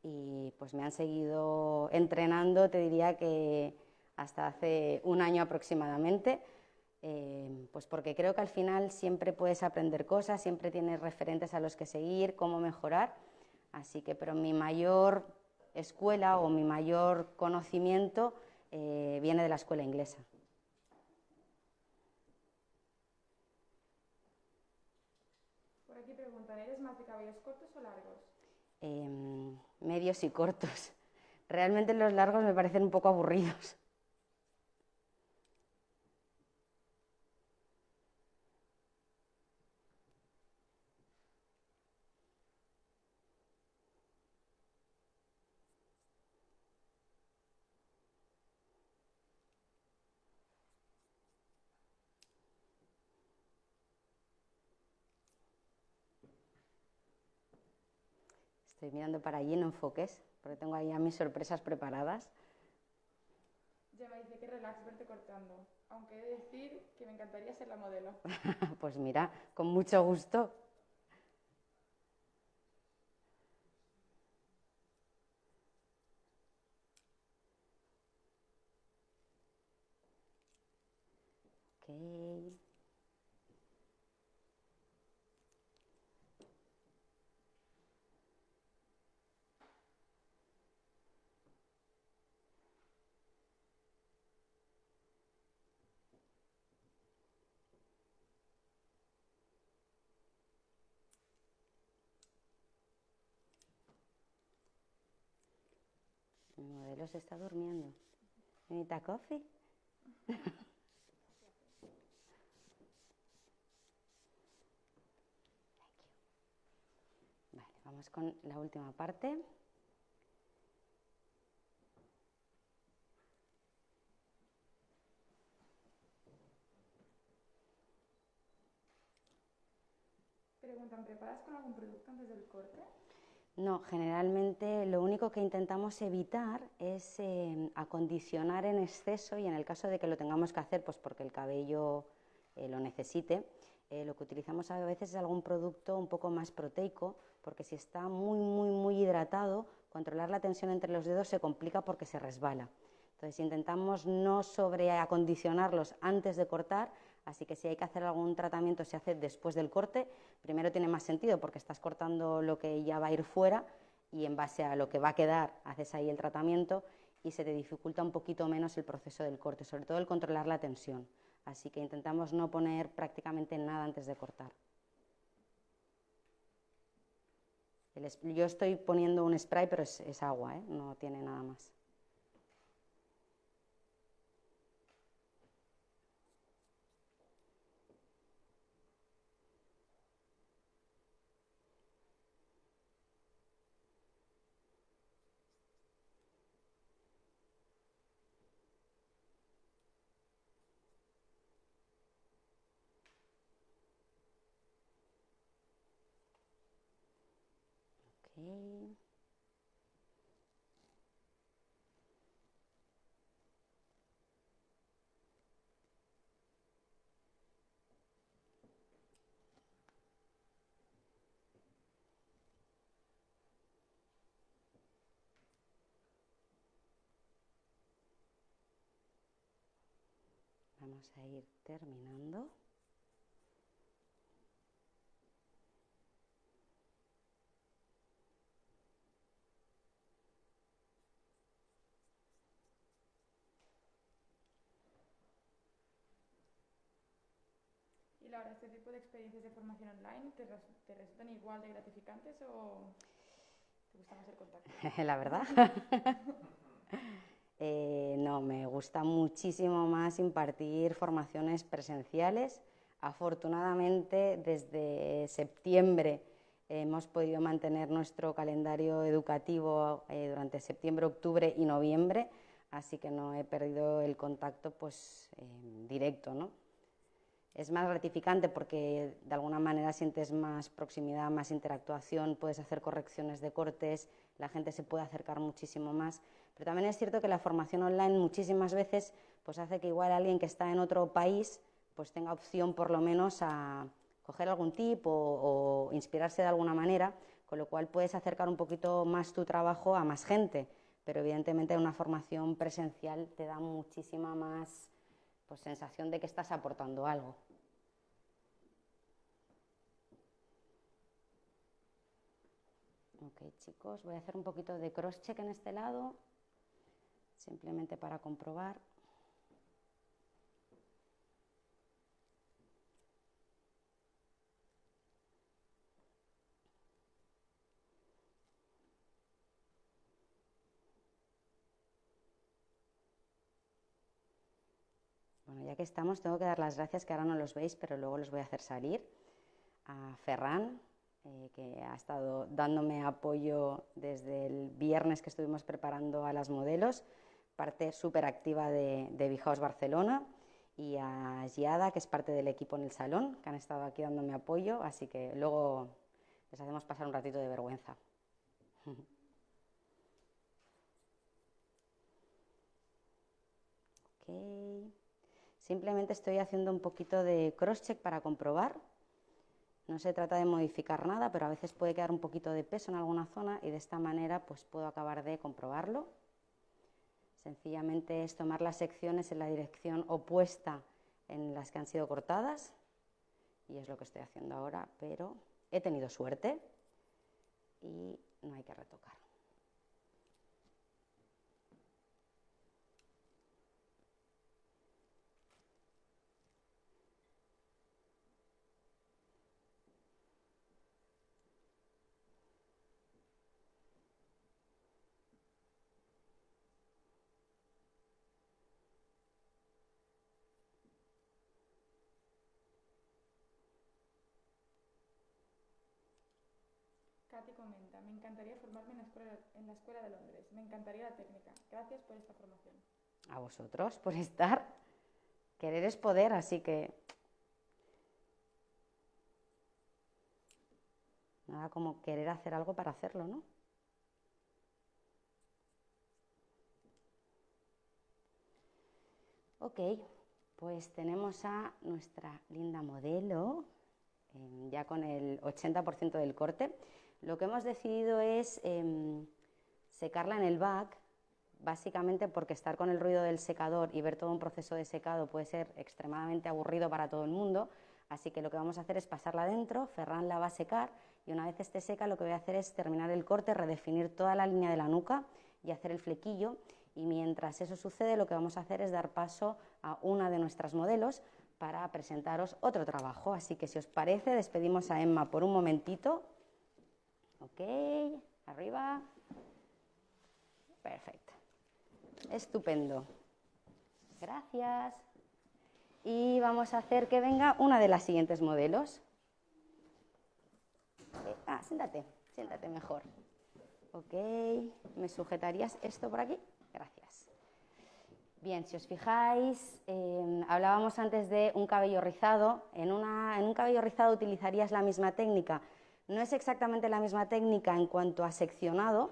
y pues me han seguido entrenando, te diría que hasta hace un año aproximadamente, pues porque creo que al final siempre puedes aprender cosas, siempre tienes referentes a los que seguir, cómo mejorar, así que pero mi mayor escuela o mi mayor conocimiento viene de la escuela inglesa. Por aquí preguntan, ¿eres más de cabellos cortos o largos? Medios y cortos. Realmente los largos me parecen un poco aburridos. Estoy mirando para allí, no enfoques, porque tengo ahí a mis sorpresas preparadas. Ya me dice que relax verte cortando, aunque he de decir que me encantaría ser la modelo. Pues mira, con mucho gusto. Okay. Mi modelo se está durmiendo. ¿Necesita coffee? Vamos con la última parte. Preguntan, ¿preparas con algún producto antes del corte? No, generalmente lo único que intentamos evitar es acondicionar en exceso, y en el caso de que lo tengamos que hacer, pues porque el cabello lo necesite, lo que utilizamos a veces es algún producto un poco más proteico, porque si está muy hidratado, controlar la tensión entre los dedos se complica porque se resbala. Entonces intentamos no sobreacondicionarlos antes de cortar, así que si hay que hacer algún tratamiento se hace después del corte. Primero tiene más sentido porque estás cortando lo que ya va a ir fuera y en base a lo que va a quedar haces ahí el tratamiento y se te dificulta un poquito menos el proceso del corte, sobre todo el controlar la tensión. Así que intentamos no poner prácticamente nada antes de cortar. Yo estoy poniendo un spray, pero es agua, no tiene nada más. Okay. Vamos a ir terminando. Y Laura, ¿este tipo de experiencias de formación online te resultan igual de gratificantes o te gusta más el contacto? La verdad. No, me gusta muchísimo más impartir formaciones presenciales. Afortunadamente, desde septiembre hemos podido mantener nuestro calendario educativo durante septiembre, octubre y noviembre, así que no he perdido el contacto pues, directo, ¿no? Es más gratificante porque de alguna manera sientes más proximidad, más interactuación, puedes hacer correcciones de cortes, la gente se puede acercar muchísimo más. Pero también es cierto que la formación online muchísimas veces pues hace que igual alguien que está en otro país pues tenga opción por lo menos a coger algún tip o inspirarse de alguna manera, con lo cual puedes acercar un poquito más tu trabajo a más gente. Pero evidentemente una formación presencial te da muchísima más pues, sensación de que estás aportando algo. Ok, chicos, voy a hacer un poquito de cross-check en este lado, simplemente para comprobar. Bueno, ya que estamos, tengo que dar las gracias, que ahora no los veis, pero luego los voy a hacer salir, a Ferran, que ha estado dándome apoyo desde el viernes que estuvimos preparando a las modelos, parte súper activa de Bihaus Barcelona, y a Giada, que es parte del equipo en el salón, que han estado aquí dándome apoyo, así que luego les hacemos pasar un ratito de vergüenza. Okay. Simplemente estoy haciendo un poquito de cross-check para comprobar. No se trata de modificar nada, pero a veces puede quedar un poquito de peso en alguna zona y de esta manera pues puedo acabar de comprobarlo. Sencillamente es tomar las secciones en la dirección opuesta en las que han sido cortadas y es lo que estoy haciendo ahora, pero he tenido suerte y no hay que retocar. Katy, comenta, me encantaría formarme en la escuela de Londres, me encantaría la técnica. Gracias por esta formación. A vosotros por estar. Querer es poder, así que nada como querer hacer algo para hacerlo, ¿no? Ok, pues tenemos a nuestra linda modelo, ya con el 80% del corte. Lo que hemos decidido es secarla en el back, básicamente porque estar con el ruido del secador y ver todo un proceso de secado puede ser extremadamente aburrido para todo el mundo, así que lo que vamos a hacer es pasarla dentro, Ferran la va a secar y una vez esté seca lo que voy a hacer es terminar el corte, redefinir toda la línea de la nuca y hacer el flequillo, y mientras eso sucede lo que vamos a hacer es dar paso a una de nuestras modelos para presentaros otro trabajo, así que si os parece despedimos a Emma por un momentito. Ok, arriba, perfecto. Estupendo. Gracias. Y vamos a hacer que venga una de las siguientes modelos. Siéntate mejor. Ok, ¿me sujetarías esto por aquí? Gracias. Bien, si os fijáis, hablábamos antes de un cabello rizado. En un cabello rizado utilizarías la misma técnica. No es exactamente la misma técnica en cuanto a seccionado,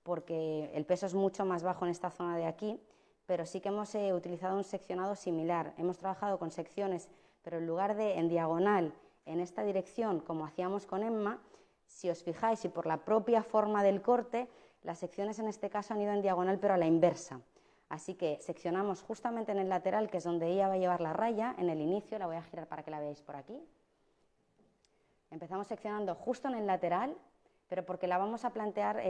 porque el peso es mucho más bajo en esta zona de aquí, pero sí que hemos utilizado un seccionado similar. Hemos trabajado con secciones, pero en lugar de en diagonal, en esta dirección, como hacíamos con Emma, si os fijáis y por la propia forma del corte, las secciones en este caso han ido en diagonal, pero a la inversa. Así que seccionamos justamente en el lateral, que es donde ella va a llevar la raya, en el inicio, la voy a girar para que la veáis por aquí. Empezamos seccionando justo en el lateral, pero porque la vamos a plantear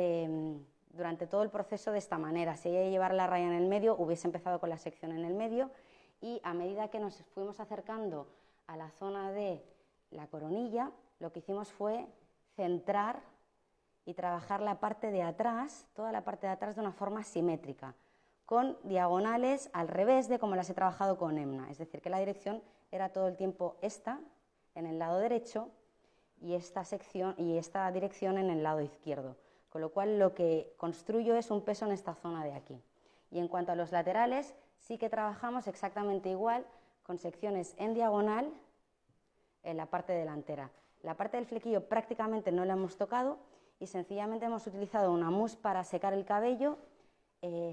durante todo el proceso de esta manera. Si ella llevara la raya en el medio, hubiese empezado con la sección en el medio, y a medida que nos fuimos acercando a la zona de la coronilla, lo que hicimos fue centrar y trabajar la parte de atrás, toda la parte de atrás de una forma simétrica, con diagonales al revés de como las he trabajado con Emma, es decir, que la dirección era todo el tiempo esta en el lado derecho y esta dirección en el lado izquierdo, con lo cual lo que construyo es un peso en esta zona de aquí. Y en cuanto a los laterales, sí que trabajamos exactamente igual, con secciones en diagonal en la parte delantera. La parte del flequillo prácticamente no la hemos tocado y sencillamente hemos utilizado una mousse para secar el cabello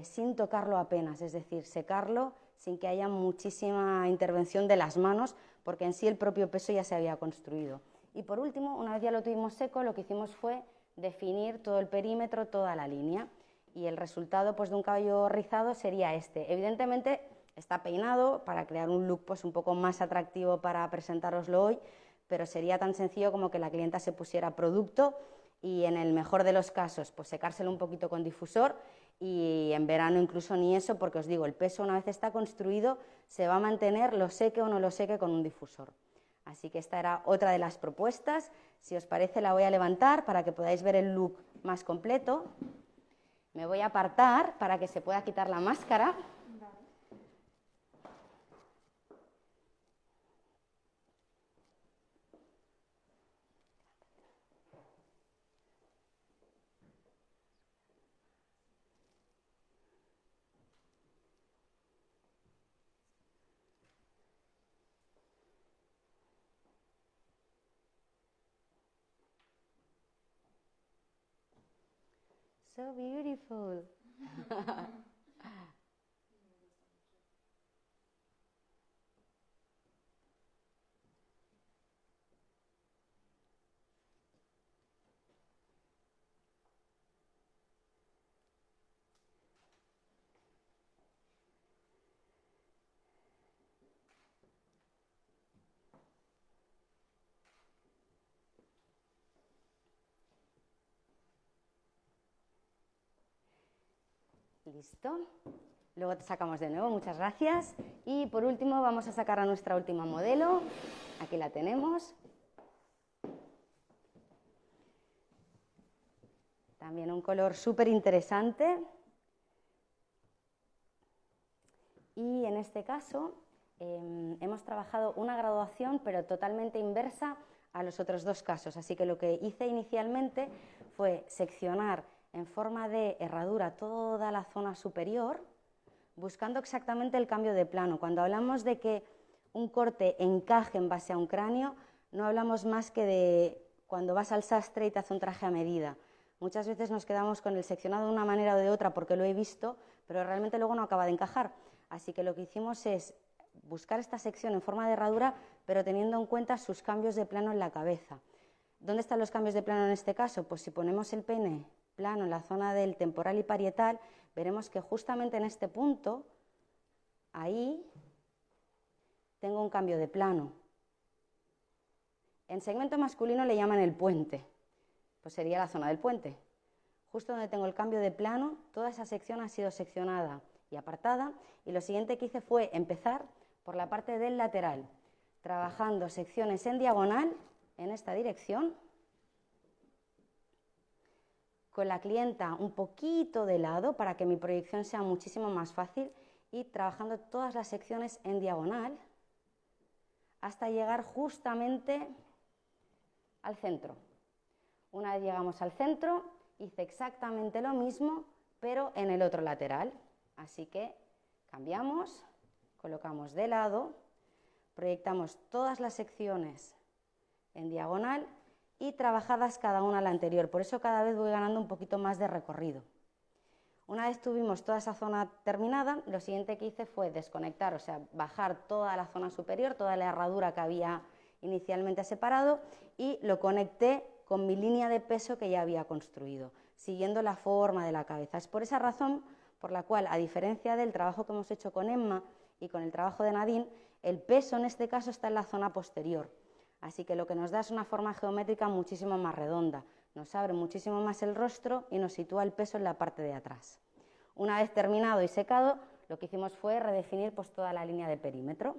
sin tocarlo apenas, es decir, secarlo sin que haya muchísima intervención de las manos, porque en sí el propio peso ya se había construido. Y por último, una vez ya lo tuvimos seco, lo que hicimos fue definir todo el perímetro, toda la línea, y el resultado pues, de un cabello rizado sería este. Evidentemente está peinado para crear un look pues, un poco más atractivo para presentároslo hoy, pero sería tan sencillo como que la clienta se pusiera producto y en el mejor de los casos pues secárselo un poquito con difusor, y en verano incluso ni eso, porque os digo, el peso una vez está construido se va a mantener, lo seque o no lo seque, con un difusor. Así que esta era otra de las propuestas. Si os parece la voy a levantar para que podáis ver el look más completo. Me voy a apartar para que se pueda quitar la máscara. So beautiful. Listo. Luego te sacamos de nuevo, muchas gracias. Y por último vamos a sacar a nuestra última modelo. Aquí la tenemos. También un color súper interesante. Y en este caso hemos trabajado una graduación, pero totalmente inversa a los otros dos casos. Así que lo que hice inicialmente fue seccionar en forma de herradura toda la zona superior, buscando exactamente el cambio de plano. Cuando hablamos de que un corte encaje en base a un cráneo, no hablamos más que de cuando vas al sastre y te hace un traje a medida. Muchas veces nos quedamos con el seccionado de una manera o de otra porque lo he visto, pero realmente luego no acaba de encajar. Así que lo que hicimos es buscar esta sección en forma de herradura, pero teniendo en cuenta sus cambios de plano en la cabeza. ¿Dónde están los cambios de plano en este caso? Pues si ponemos el pene plano en la zona del temporal y parietal, veremos que justamente en este punto, ahí, tengo un cambio de plano. En segmento masculino le llaman el puente, pues sería la zona del puente. Justo donde tengo el cambio de plano, toda esa sección ha sido seccionada y apartada, y lo siguiente que hice fue empezar por la parte del lateral, trabajando secciones en diagonal, en esta dirección, con la clienta un poquito de lado para que mi proyección sea muchísimo más fácil, y trabajando todas las secciones en diagonal hasta llegar justamente al centro. Una vez llegamos al centro, hice exactamente lo mismo, pero en el otro lateral. Así que cambiamos, colocamos de lado, proyectamos todas las secciones en diagonal y trabajadas cada una a la anterior. Por eso cada vez voy ganando un poquito más de recorrido. Una vez tuvimos toda esa zona terminada, lo siguiente que hice fue desconectar, o sea, bajar toda la zona superior, toda la herradura que había inicialmente separado, y lo conecté con mi línea de peso que ya había construido, siguiendo la forma de la cabeza. Es por esa razón por la cual, a diferencia del trabajo que hemos hecho con Emma y con el trabajo de Nadine, el peso en este caso está en la zona posterior. Así que lo que nos da es una forma geométrica muchísimo más redonda, nos abre muchísimo más el rostro y nos sitúa el peso en la parte de atrás. Una vez terminado y secado, lo que hicimos fue redefinir pues toda la línea de perímetro.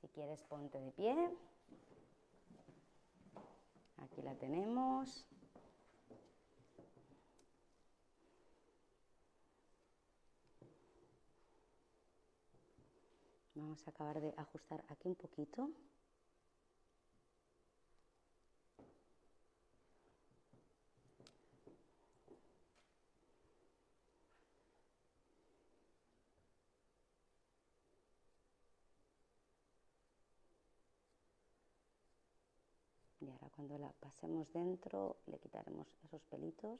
Si quieres, ponte de pie. Aquí la tenemos. Vamos a acabar de ajustar aquí un poquito. Y ahora cuando la pasemos dentro le quitaremos esos pelitos.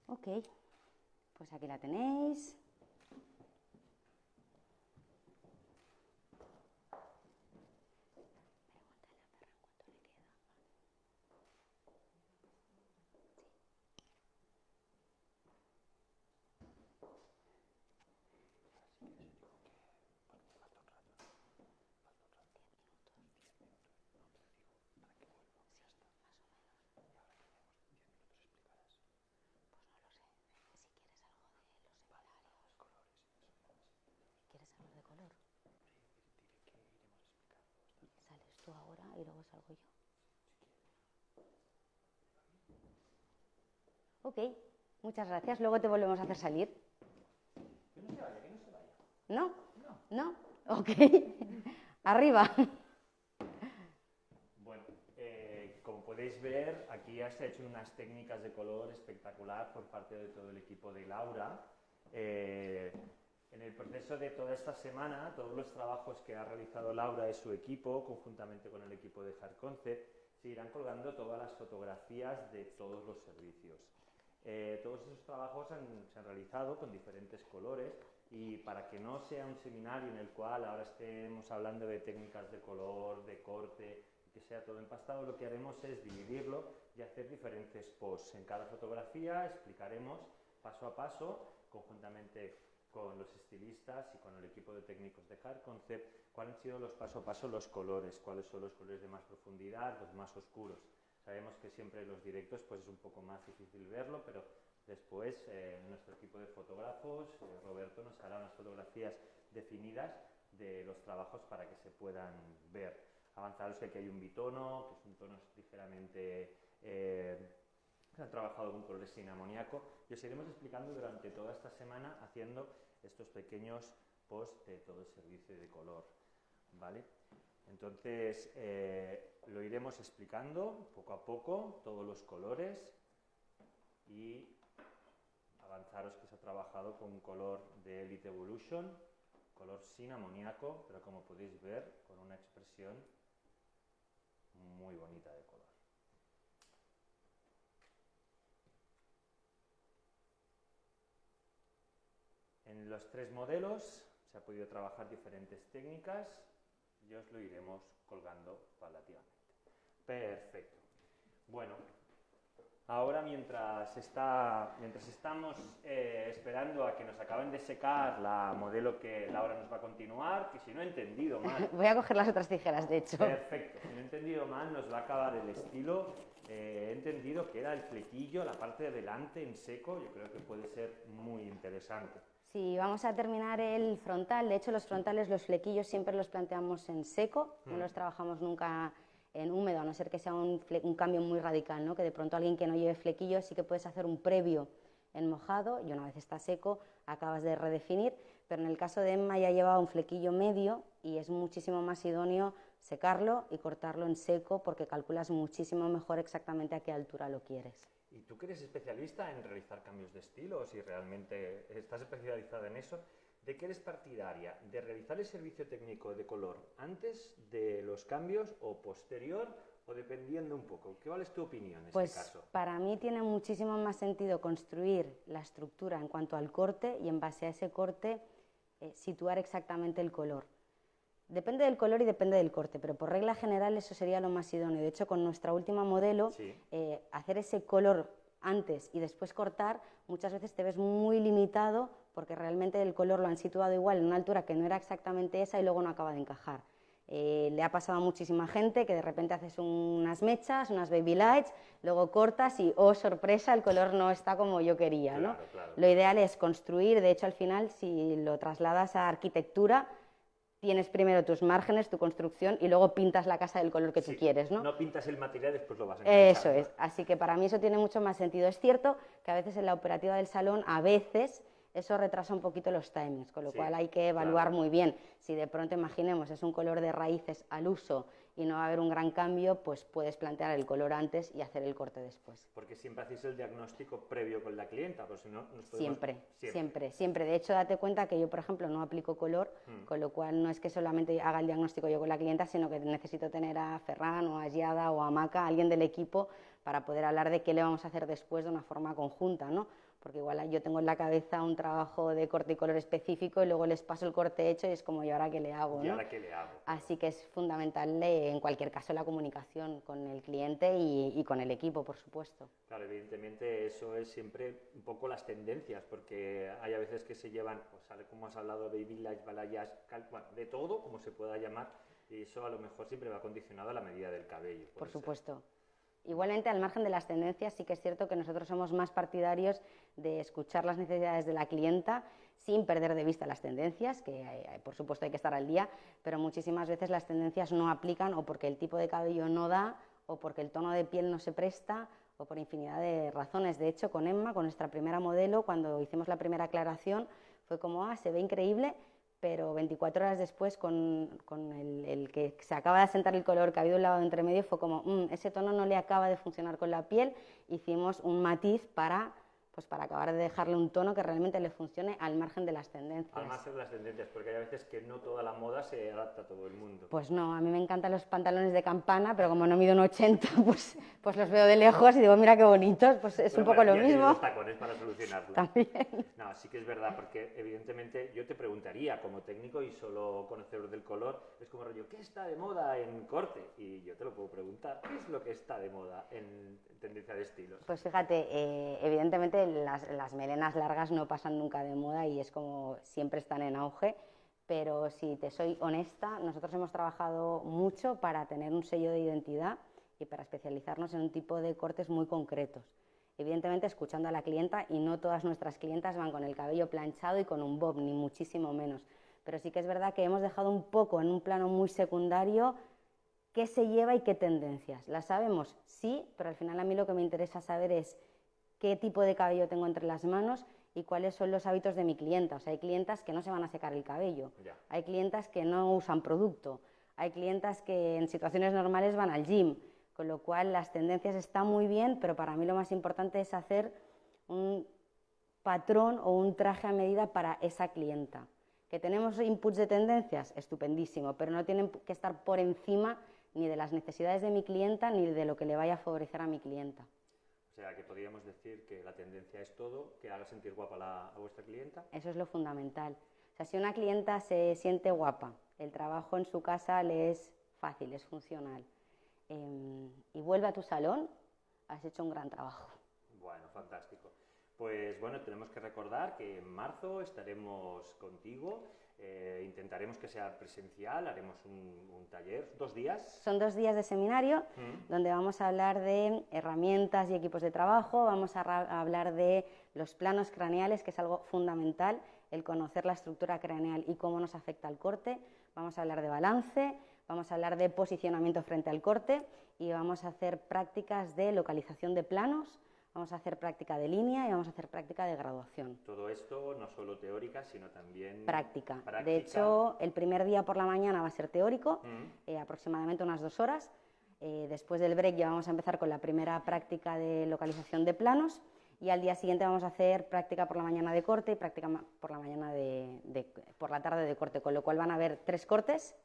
Ok, pues aquí la tenéis. Sales tú ahora y luego salgo yo. Ok, muchas gracias. Luego te volvemos a hacer salir. Que no se vaya, que no se vaya. ¿No? No. ¿No? Ok. Arriba. Bueno, como podéis ver, aquí ya se ha hecho unas técnicas de color espectacular por parte de todo el equipo de Laura. En el proceso de toda esta semana, todos los trabajos que ha realizado Laura y su equipo, conjuntamente con el equipo de Hair Concept, se irán colgando todas las fotografías de todos los servicios. Todos esos trabajos se han realizado con diferentes colores, y para que no sea un seminario en el cual ahora estemos hablando de técnicas de color, de corte, que sea todo empastado, lo que haremos es dividirlo y hacer diferentes posts. En cada fotografía explicaremos paso a paso, conjuntamente con los estilistas y con el equipo de técnicos de Hair Concept cuáles han sido los paso a paso, los colores, cuáles son los colores de más profundidad, los más oscuros. Sabemos que siempre en los directos pues es un poco más difícil verlo, pero después nuestro equipo de fotógrafos, Roberto, nos hará unas fotografías definidas de los trabajos para que se puedan ver. Avanzaros que aquí hay un bitono, que es un tono ligeramente... se ha trabajado con colores sin amoníaco y os iremos explicando durante toda esta semana haciendo estos pequeños posts de todo el servicio de color, ¿vale? Entonces lo iremos explicando poco a poco, todos los colores, y avanzaros que se ha trabajado con un color de Elite Evolution, color sin amoníaco, pero como podéis ver con una expresión muy bonita de color. En los 3 modelos se ha podido trabajar diferentes técnicas y os lo iremos colgando paulatinamente. Perfecto. Bueno, ahora mientras estamos esperando a que nos acaben de secar la modelo que Laura nos va a continuar, que si no he entendido mal... Voy a coger las otras tijeras, de hecho. Perfecto, si no he entendido mal nos va a acabar el estilo. He entendido que era el flequillo, la parte de delante en seco, yo creo que puede ser muy interesante. Sí, vamos a terminar el frontal. De hecho, los frontales, los flequillos siempre los planteamos en seco, no los trabajamos nunca en húmedo, a no ser que sea un cambio muy radical, ¿no? Que de pronto alguien que no lleve flequillos sí que puedes hacer un previo en mojado y una vez está seco acabas de redefinir, pero en el caso de Emma ya lleva un flequillo medio y es muchísimo más idóneo secarlo y cortarlo en seco porque calculas muchísimo mejor exactamente a qué altura lo quieres. Y tú que eres especialista en realizar cambios de estilo, si realmente estás especializada en eso, ¿de qué eres partidaria? ¿De realizar el servicio técnico de color antes de los cambios o posterior o dependiendo un poco? ¿Cuál es tu opinión en este caso? Pues para mí tiene muchísimo más sentido construir la estructura en cuanto al corte y en base a ese corte situar exactamente el color. Depende del color y depende del corte, pero por regla general eso sería lo más idóneo. De hecho, con nuestra última modelo, sí, hacer ese color antes y después cortar, muchas veces te ves muy limitado porque realmente el color lo han situado igual en una altura que no era exactamente esa y luego no acaba de encajar. Le ha pasado a muchísima gente que de repente haces unas mechas, unas baby lights, luego cortas y, oh sorpresa, el color no está como yo quería, ¿no? Claro. Lo ideal es construir, de hecho al final si lo trasladas a arquitectura, tienes primero tus márgenes, tu construcción y luego pintas la casa del color que tú quieres, ¿no? No pintas el material y después lo vas a enganchar. Eso es, así que para mí eso tiene mucho más sentido. Es cierto que a veces en la operativa del salón, a veces eso retrasa un poquito los timings, con lo cual hay que evaluar muy bien. Si de pronto, imaginemos, es un color de raíces al uso y no va a haber un gran cambio, pues puedes plantear el color antes y hacer el corte después. Porque siempre hacéis el diagnóstico previo con la clienta, pues si no nos podemos... Siempre. De hecho, date cuenta que yo, por ejemplo, no aplico color, con lo cual no es que solamente haga el diagnóstico yo con la clienta, sino que necesito tener a Ferran o a Giada o a Maca, alguien del equipo, para poder hablar de qué le vamos a hacer después de una forma conjunta, ¿no? Porque igual yo tengo en la cabeza un trabajo de corte y color específico y luego les paso el corte hecho y es como, ¿y ahora qué le hago? ¿Y ahora qué le hago? Así que es fundamental en cualquier caso la comunicación con el cliente y con el equipo, por supuesto. Claro, evidentemente eso es siempre un poco las tendencias, porque hay a veces que se llevan, pues como has hablado, baby lights, balayage, bueno, de todo, como se pueda llamar, y eso a lo mejor siempre va condicionado a la medida del cabello. Por supuesto. Igualmente, al margen de las tendencias, sí que es cierto que nosotros somos más partidarios de escuchar las necesidades de la clienta sin perder de vista las tendencias, que por supuesto hay que estar al día, pero muchísimas veces las tendencias no aplican o porque el tipo de cabello no da, o porque el tono de piel no se presta, o por infinidad de razones. De hecho, con Emma, con nuestra primera modelo, cuando hicimos la primera aclaración, fue como, se ve increíble, pero 24 horas después, con el que se acaba de asentar el color, que ha habido un lavado entre medio, fue como, ese tono no le acaba de funcionar con la piel, hicimos un matiz para acabar de dejarle un tono que realmente le funcione al margen de las tendencias. Al margen de las tendencias, porque hay veces que no toda la moda se adapta a todo el mundo. Pues no, a mí me encantan los pantalones de campana, pero como no mido un 80, pues los veo de lejos y digo, mira qué bonitos, pues es un poco lo mismo. Los tacones para solucionarlo. También. No, sí que es verdad, porque evidentemente yo te preguntaría, como técnico y solo conocedor del color, es como rollo, ¿qué está de moda en corte? Y yo te lo puedo preguntar, ¿qué es lo que está de moda en tendencia de estilos? Pues fíjate, evidentemente las melenas largas no pasan nunca de moda y es como siempre están en auge, pero si te soy honesta, nosotros hemos trabajado mucho para tener un sello de identidad y para especializarnos en un tipo de cortes muy concretos. Evidentemente escuchando a la clienta, y no todas nuestras clientas van con el cabello planchado y con un bob, ni muchísimo menos, pero sí que es verdad que hemos dejado un poco en un plano muy secundario qué se lleva y qué tendencias. ¿Las sabemos? Sí, pero al final a mí lo que me interesa saber es qué tipo de cabello tengo entre las manos y cuáles son los hábitos de mi clienta. O sea, hay clientas que no se van a secar el cabello, hay clientas que no usan producto, hay clientas que en situaciones normales van al gym, con lo cual las tendencias están muy bien, pero para mí lo más importante es hacer un patrón o un traje a medida para esa clienta. ¿Que tenemos inputs de tendencias? Estupendísimo, pero no tienen que estar por encima ni de las necesidades de mi clienta ni de lo que le vaya a favorecer a mi clienta. O sea, que podríamos decir que la tendencia es todo, que haga sentir guapa a vuestra clienta. Eso es lo fundamental. O sea, si una clienta se siente guapa, el trabajo en su casa le es fácil, es funcional, y vuelve a tu salón, has hecho un gran trabajo. Bueno, fantástico. Pues bueno, tenemos que recordar que en marzo estaremos contigo. Intentaremos que sea presencial, haremos un taller, 2 días. Son 2 días de seminario donde vamos a hablar de herramientas y equipos de trabajo, vamos a hablar de los planos craneales, que es algo fundamental, el conocer la estructura craneal y cómo nos afecta al corte, vamos a hablar de balance, vamos a hablar de posicionamiento frente al corte y vamos a hacer prácticas de localización de planos, vamos a hacer práctica de línea y vamos a hacer práctica de graduación. Todo esto no solo teórica, sino también práctica. De hecho, el primer día por la mañana va a ser teórico, aproximadamente unas 2 horas. Después del break ya vamos a empezar con la primera práctica de localización de planos y al día siguiente vamos a hacer práctica por la mañana de corte y práctica por la mañana por la tarde de corte, con lo cual van a haber 3 cortes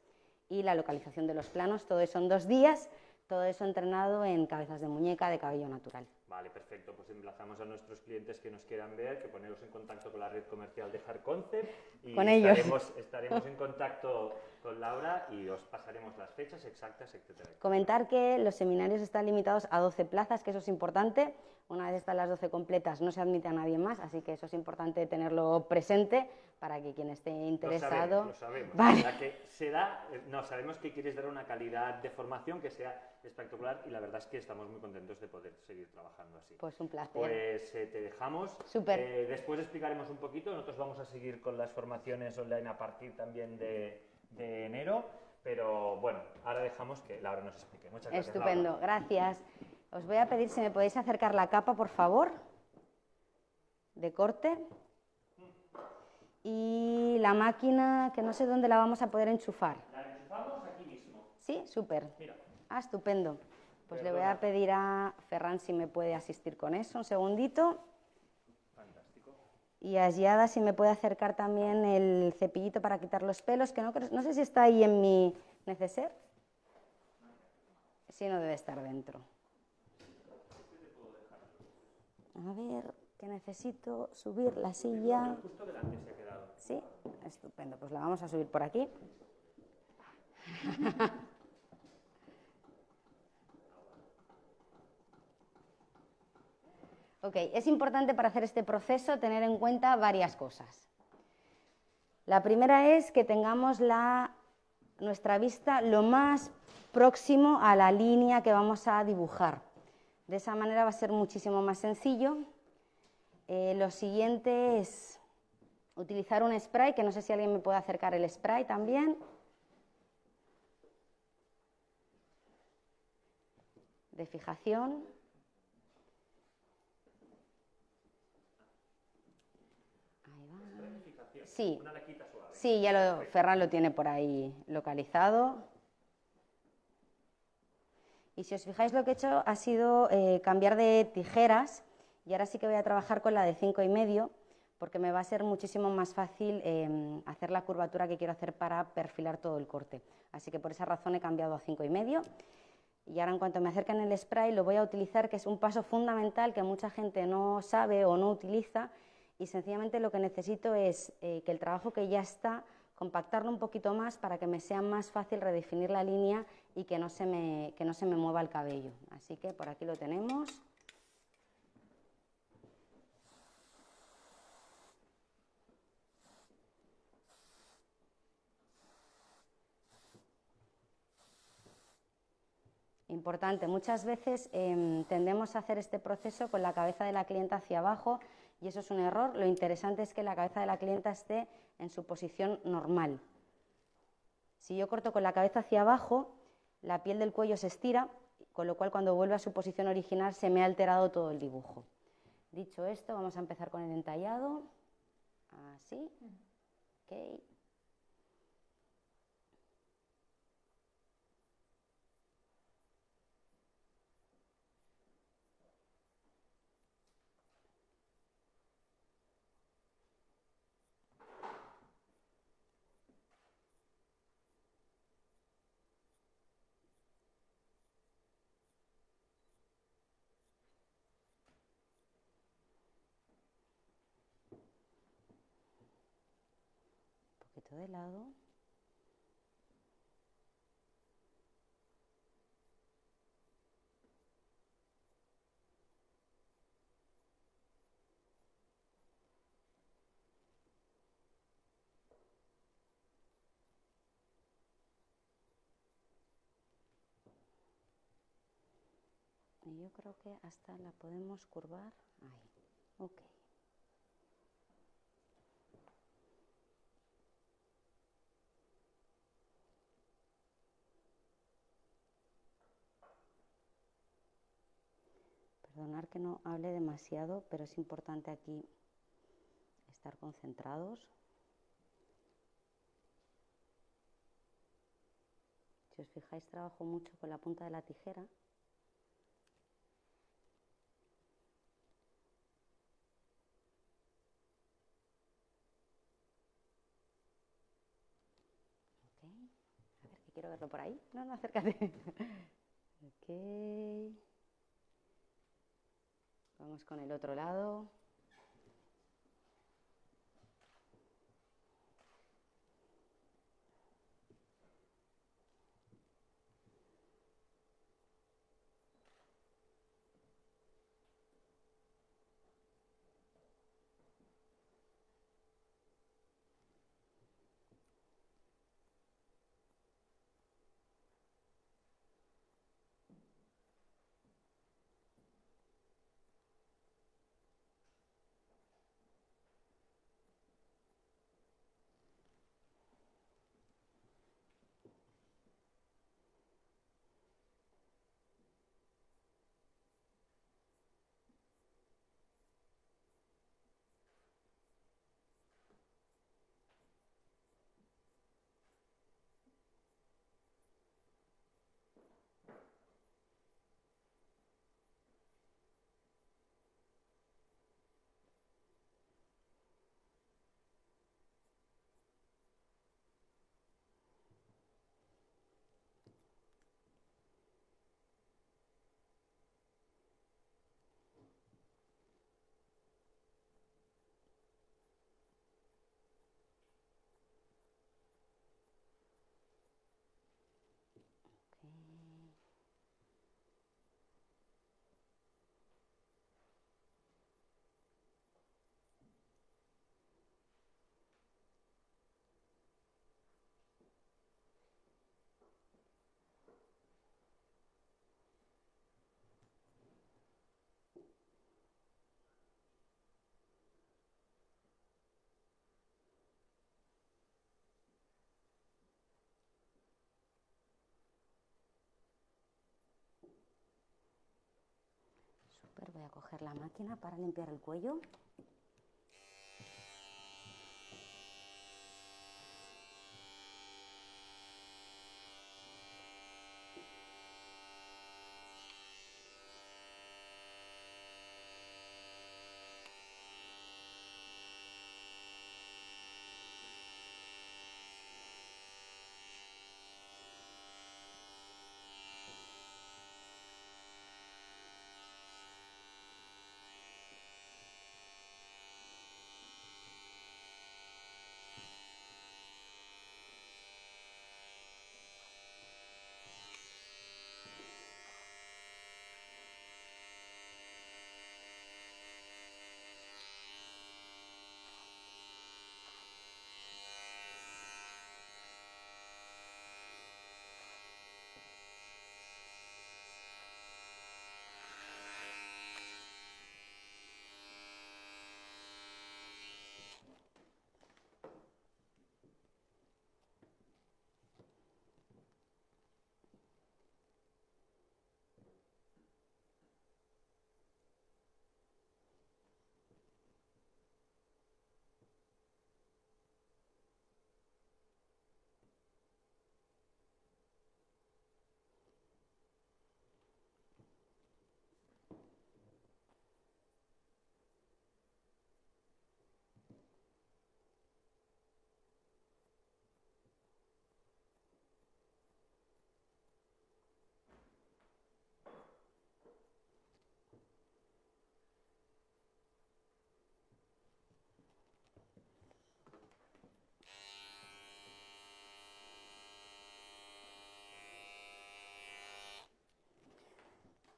y la localización de los planos. Todo eso en 2 días, todo eso entrenado en cabezas de muñeca de cabello natural. Vale, perfecto. Pues emplazamos a nuestros clientes que nos quieran ver, que poneros en contacto con la red comercial de Hair Concept y con ellos. Estaremos en contacto con Laura y os pasaremos las fechas exactas, etcétera. Comentar que los seminarios están limitados a 12 plazas, que eso es importante. Una vez están las 12 completas no se admite a nadie más, así que eso es importante tenerlo presente para que quien esté interesado... Lo sabemos. Vale. La que sabemos que quieres dar una calidad de formación que sea espectacular y la verdad es que estamos muy contentos de poder seguir trabajando así. Pues un placer. Pues te dejamos. Súper. Después explicaremos un poquito, nosotros vamos a seguir con las formaciones online a partir también de enero, pero bueno, ahora dejamos que Laura nos explique. Muchas gracias. Estupendo, Laura. Gracias. Os voy a pedir si me podéis acercar la capa, por favor, de corte. Y la máquina, que no sé dónde la vamos a poder enchufar. La enchufamos aquí mismo. Sí, súper. Mira. Estupendo. Pues le voy a pedir a Ferran si me puede asistir con eso, un segundito. Fantástico. Y a Giada si me puede acercar también el cepillito para quitar los pelos, que no sé si está ahí en mi neceser. Sí, no debe estar dentro. A ver, que necesito subir la silla. Justo delante se ha quedado. Sí, estupendo. Pues la vamos a subir por aquí. Ok, es importante para hacer este proceso tener en cuenta varias cosas. La primera es que tengamos nuestra vista lo más próximo a la línea que vamos a dibujar. De esa manera va a ser muchísimo más sencillo. Lo siguiente es utilizar un spray, que no sé si alguien me puede acercar el spray también. De fijación. Sí, sí, Ferran lo tiene por ahí localizado. Y si os fijáis, lo que he hecho ha sido cambiar de tijeras y ahora sí que voy a trabajar con la de 5,5 porque me va a ser muchísimo más fácil hacer la curvatura que quiero hacer para perfilar todo el corte. Así que por esa razón he cambiado a 5,5 y ahora en cuanto me acerquen el spray lo voy a utilizar, que es un paso fundamental que mucha gente no sabe o no utiliza. Y sencillamente lo que necesito es que el trabajo que ya está, compactarlo un poquito más para que me sea más fácil redefinir la línea y que no se me mueva el cabello. Así que por aquí lo tenemos. Importante, muchas veces tendemos a hacer este proceso con la cabeza de la clienta hacia abajo y eso es un error. Lo interesante es que la cabeza de la clienta esté en su posición normal. Si yo corto con la cabeza hacia abajo, la piel del cuello se estira, con lo cual cuando vuelve a su posición original se me ha alterado todo el dibujo. Dicho esto, vamos a empezar con el entallado. Así. Ok. Un poquito de lado. Y yo creo que hasta la podemos curvar ahí. Ok. Perdonar que no hable demasiado, pero es importante aquí estar concentrados. Si os fijáis, trabajo mucho con la punta de la tijera. Ok. A ver, que quiero verlo por ahí. No, no, acércate. Ok. Vamos con el otro lado. Súper, voy a coger la máquina para limpiar el cuello.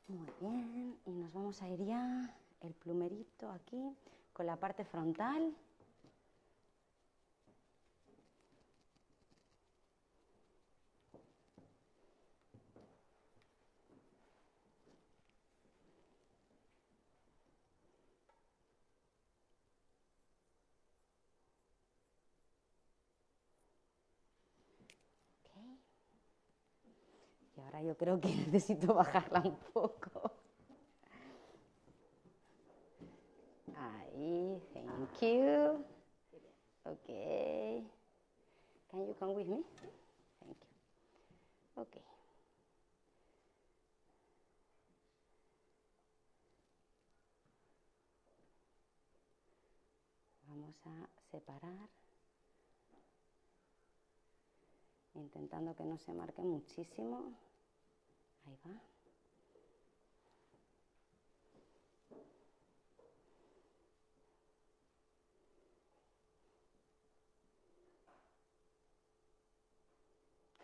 Muy bien, y nos vamos a ir ya el plumerito aquí con la parte frontal. Okay. Y ahora yo creo que necesito bajarla un poco. Ahí, thank you. Okay. Can you come with me? Thank you. Okay. Vamos a separar, intentando que no se marque muchísimo. Ahí va.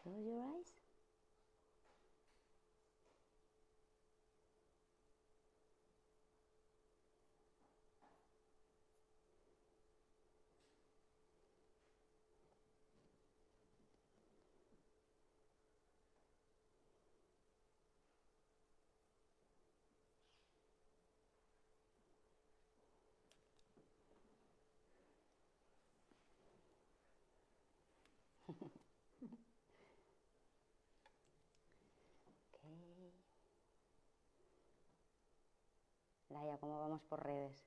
Close your eyes. Okay. Laia, ¿cómo vamos por redes?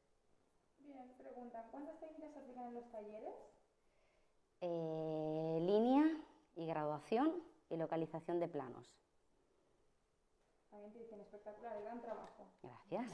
Bien, preguntan, ¿cuántas técnicas se aplican en los talleres? Línea y graduación y localización de planos. También te dicen espectacular, gran trabajo. Gracias.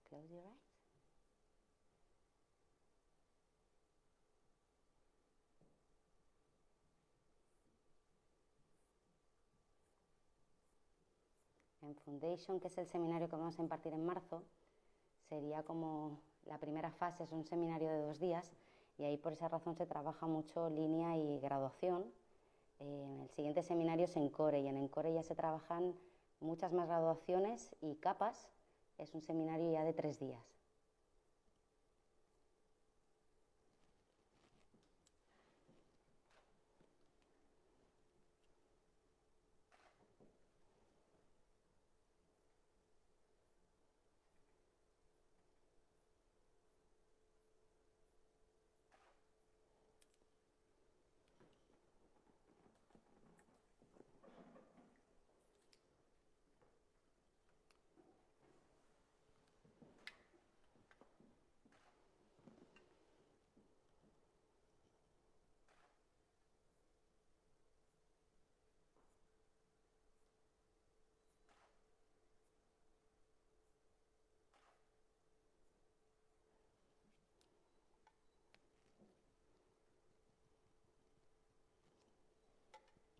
Close your eyes. En Foundation, que es el seminario que vamos a impartir en marzo, sería como la primera fase, es un seminario de 2 días y ahí por esa razón se trabaja mucho línea y graduación. En el siguiente seminario es Encore y en Encore ya se trabajan muchas más graduaciones y capas. Es un seminario ya de 3 días.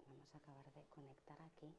Vamos a acabar de conectar aquí.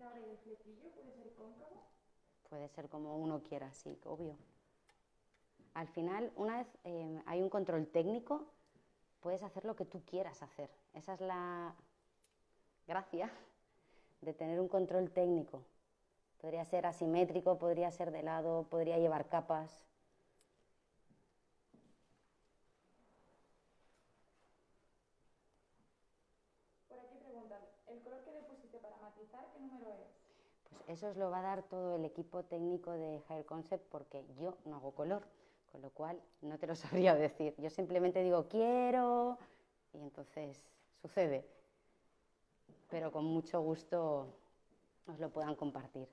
Laura, ¿y el flequillo puede ser cóncavo? Puede ser como uno quiera, sí, obvio. Al final, una vez hay un control técnico, puedes hacer lo que tú quieras hacer. Esa es la gracia de tener un control técnico. Podría ser asimétrico, podría ser de lado, podría llevar capas. Por aquí preguntan, ¿el color que le pusiste para matizar, qué número es? Pues eso os lo va a dar todo el equipo técnico de Hair Concept porque yo no hago color, con lo cual no te lo sabría decir. Yo simplemente digo quiero y entonces sucede, pero con mucho gusto os lo puedan compartir.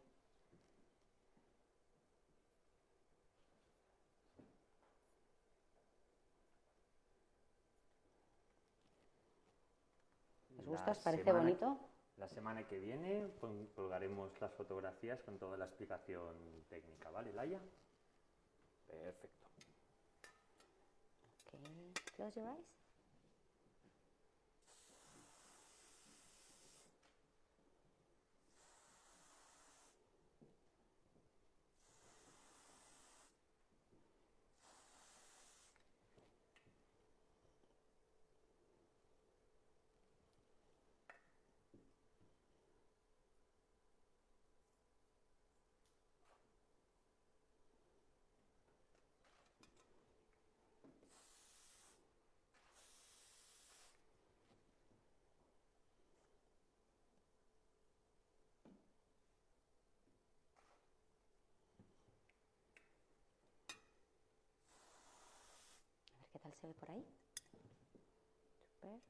¿Os gusta? ¿Os parece bonito? La semana que viene colgaremos las fotografías con toda la explicación técnica, ¿vale, Laia? Perfecto. Okay. Close your eyes. A ver qué tal se ve por ahí. Super.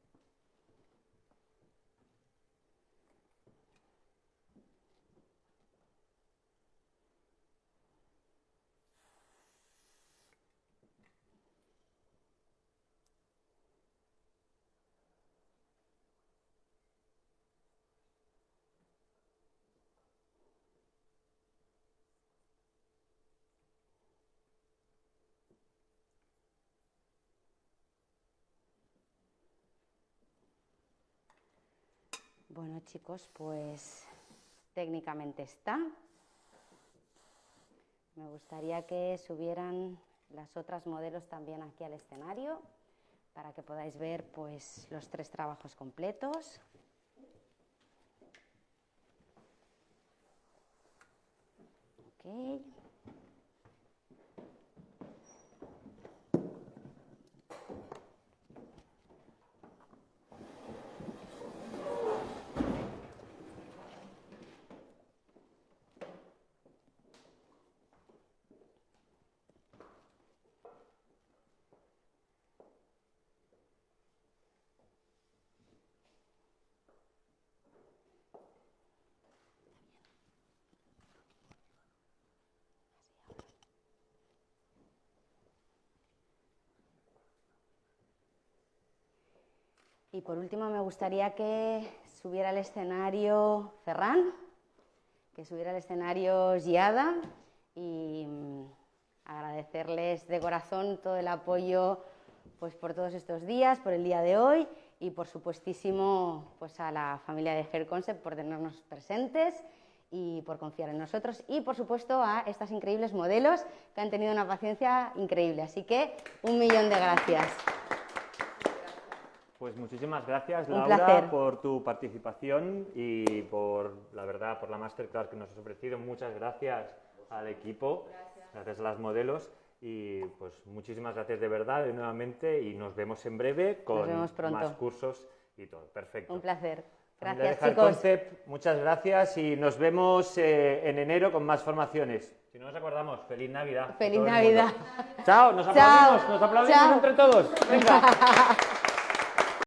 Bueno, chicos, pues técnicamente está. Me gustaría que subieran las otras modelos también aquí al escenario para que podáis ver pues los 3 trabajos completos. Okay. Y por último me gustaría que subiera al escenario Ferran, que subiera al escenario Giada y agradecerles de corazón todo el apoyo pues por todos estos días, por el día de hoy y por supuestísimo pues a la familia de Hair Concept por tenernos presentes y por confiar en nosotros y por supuesto a estas increíbles modelos que han tenido una paciencia increíble. Así que 1.000.000 de gracias. Pues muchísimas gracias, Un Laura, placer. por tu participación y por, la verdad, por la masterclass que nos has ofrecido. Muchas gracias al equipo, gracias a las modelos y pues muchísimas gracias de verdad nuevamente y nos vemos en breve con vemos pronto. más cursos y todo. Perfecto. Un placer. Familia de Gracias, Hair chicos. Concept, muchas gracias y nos vemos en enero con más formaciones. Si no nos acordamos, ¡Feliz Navidad! a Feliz todo el Navidad. mundo. Chao, nos Chao. aplaudimos Chao. entre todos. Venga.